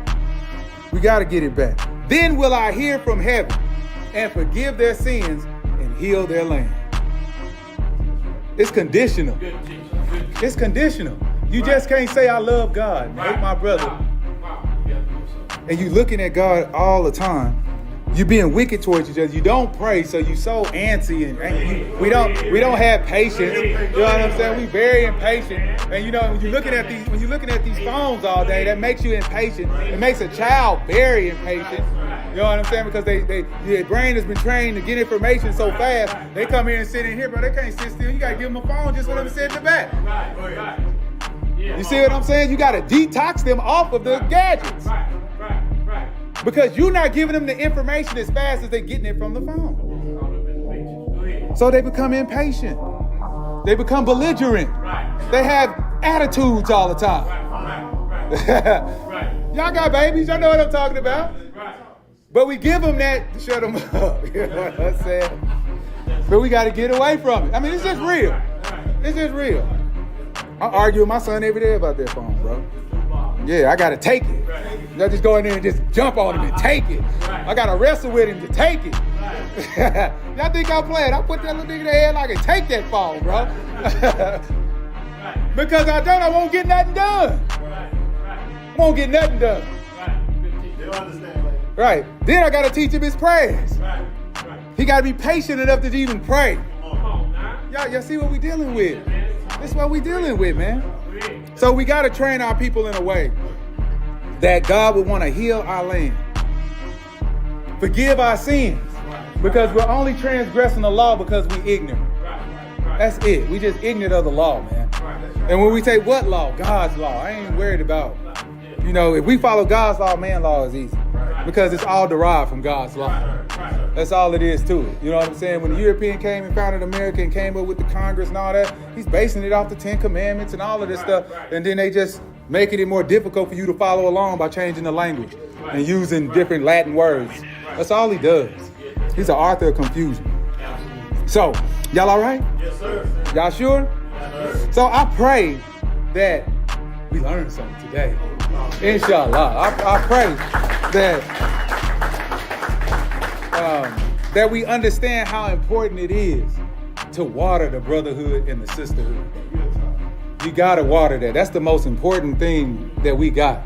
Speaker 1: We got to get it back. Then will I hear from heaven and forgive their sins and heal their land. It's conditional. It's conditional. You just can't say I love God and hate my brother. And you looking at God all the time. You being wicked towards each other. You don't pray, so you so antsy and we don't have patience. You know what I'm saying? We very impatient. And you know when you're looking at these phones all day, that makes you impatient. It makes a child very impatient. You know what I'm saying? Because their brain has been trained to get information so fast. They come here and sit in here, but they can't sit still. You gotta give them a phone just for them to sit in the back. You see what I'm saying? You gotta detox them off of the gadgets. Because you're not giving them the information as fast as they're getting it from the phone. So they become impatient. They become belligerent. They have attitudes all the time. Y'all got babies. Y'all know what I'm talking about. But we give them that to shut them up. You know what I'm saying? But we got to get away from it. I mean, it's just real. It's just real. I argue with my son every day about that phone, bro. Yeah, I got to take it. I just go in there and just jump on him and take it. I got to wrestle with him to take it. Y'all think I'm playing? I put that little nigga in the head like, take that phone, bro. Because I won't get nothing done. I won't get nothing done.
Speaker 3: They don't understand.
Speaker 1: Right. Then I got to teach him his prayers. He got to be patient enough to even pray. Y'all see what we dealing with? This is what we dealing with, man. So we got to train our people in a way that God would want to heal our land. Forgive our sins. Because we're only transgressing the law because we ignorant. That's it. We just ignorant of the law, man. And when we say what law? God's law. I ain't worried about, if we follow God's law, man's law is easy. Because it's all derived from God's law. That's all it is to it. You know what I'm saying? When the European came and founded America and came up with the Congress and all that, he's basing it off the 10 Commandments and all of this stuff. And then they just making it more difficult for you to follow along by changing the language and using different Latin words. That's all he does. He's an author of confusion. So, y'all all right?
Speaker 3: Yes, sir.
Speaker 1: Y'all sure? So I pray that we learned something today. Inshallah. I pray that we understand how important it is to water the brotherhood and the sisterhood. we gotta water that. That's the most important thing that we got.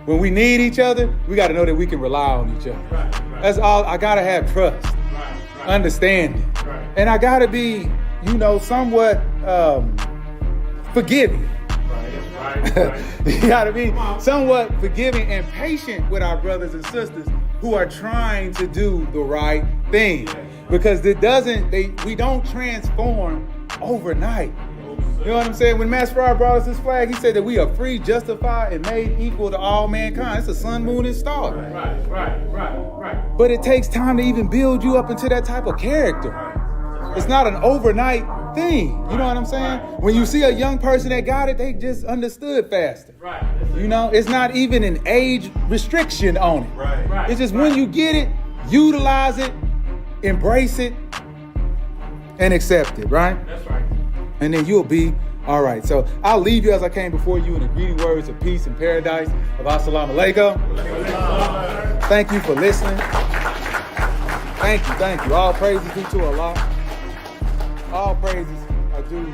Speaker 1: When we need each other, we gotta know that we can rely on each other.
Speaker 2: Right, right.
Speaker 1: That's all. I gotta have trust,
Speaker 2: Right, right.
Speaker 1: understanding,
Speaker 2: Right.
Speaker 1: and I gotta be, somewhat forgiving.
Speaker 2: Right, right.
Speaker 1: You gotta be somewhat forgiving and patient with our brothers and sisters who are trying to do the right thing, because we don't transform overnight. You know what I'm saying? When Master Farrar brought us this flag, he said that we are free, justified, and made equal to all mankind. It's the sun, moon, and stars.
Speaker 2: Right.
Speaker 1: But it takes time to even build you up into that type of character. It's not an overnight thing. You know what I'm saying? When you see a young person that got it, they just understood faster.
Speaker 2: Right.
Speaker 1: It's not even an age restriction on it.
Speaker 2: Right.
Speaker 1: It's just when you get it, utilize it, embrace it, and accept it, right?
Speaker 2: That's right.
Speaker 1: And then you'll be all right. So I'll leave you as I came before you in the greeting words of peace and paradise of Assalamu alaikum. Thank you for listening. Thank you. All praises due to Allah. All praises are due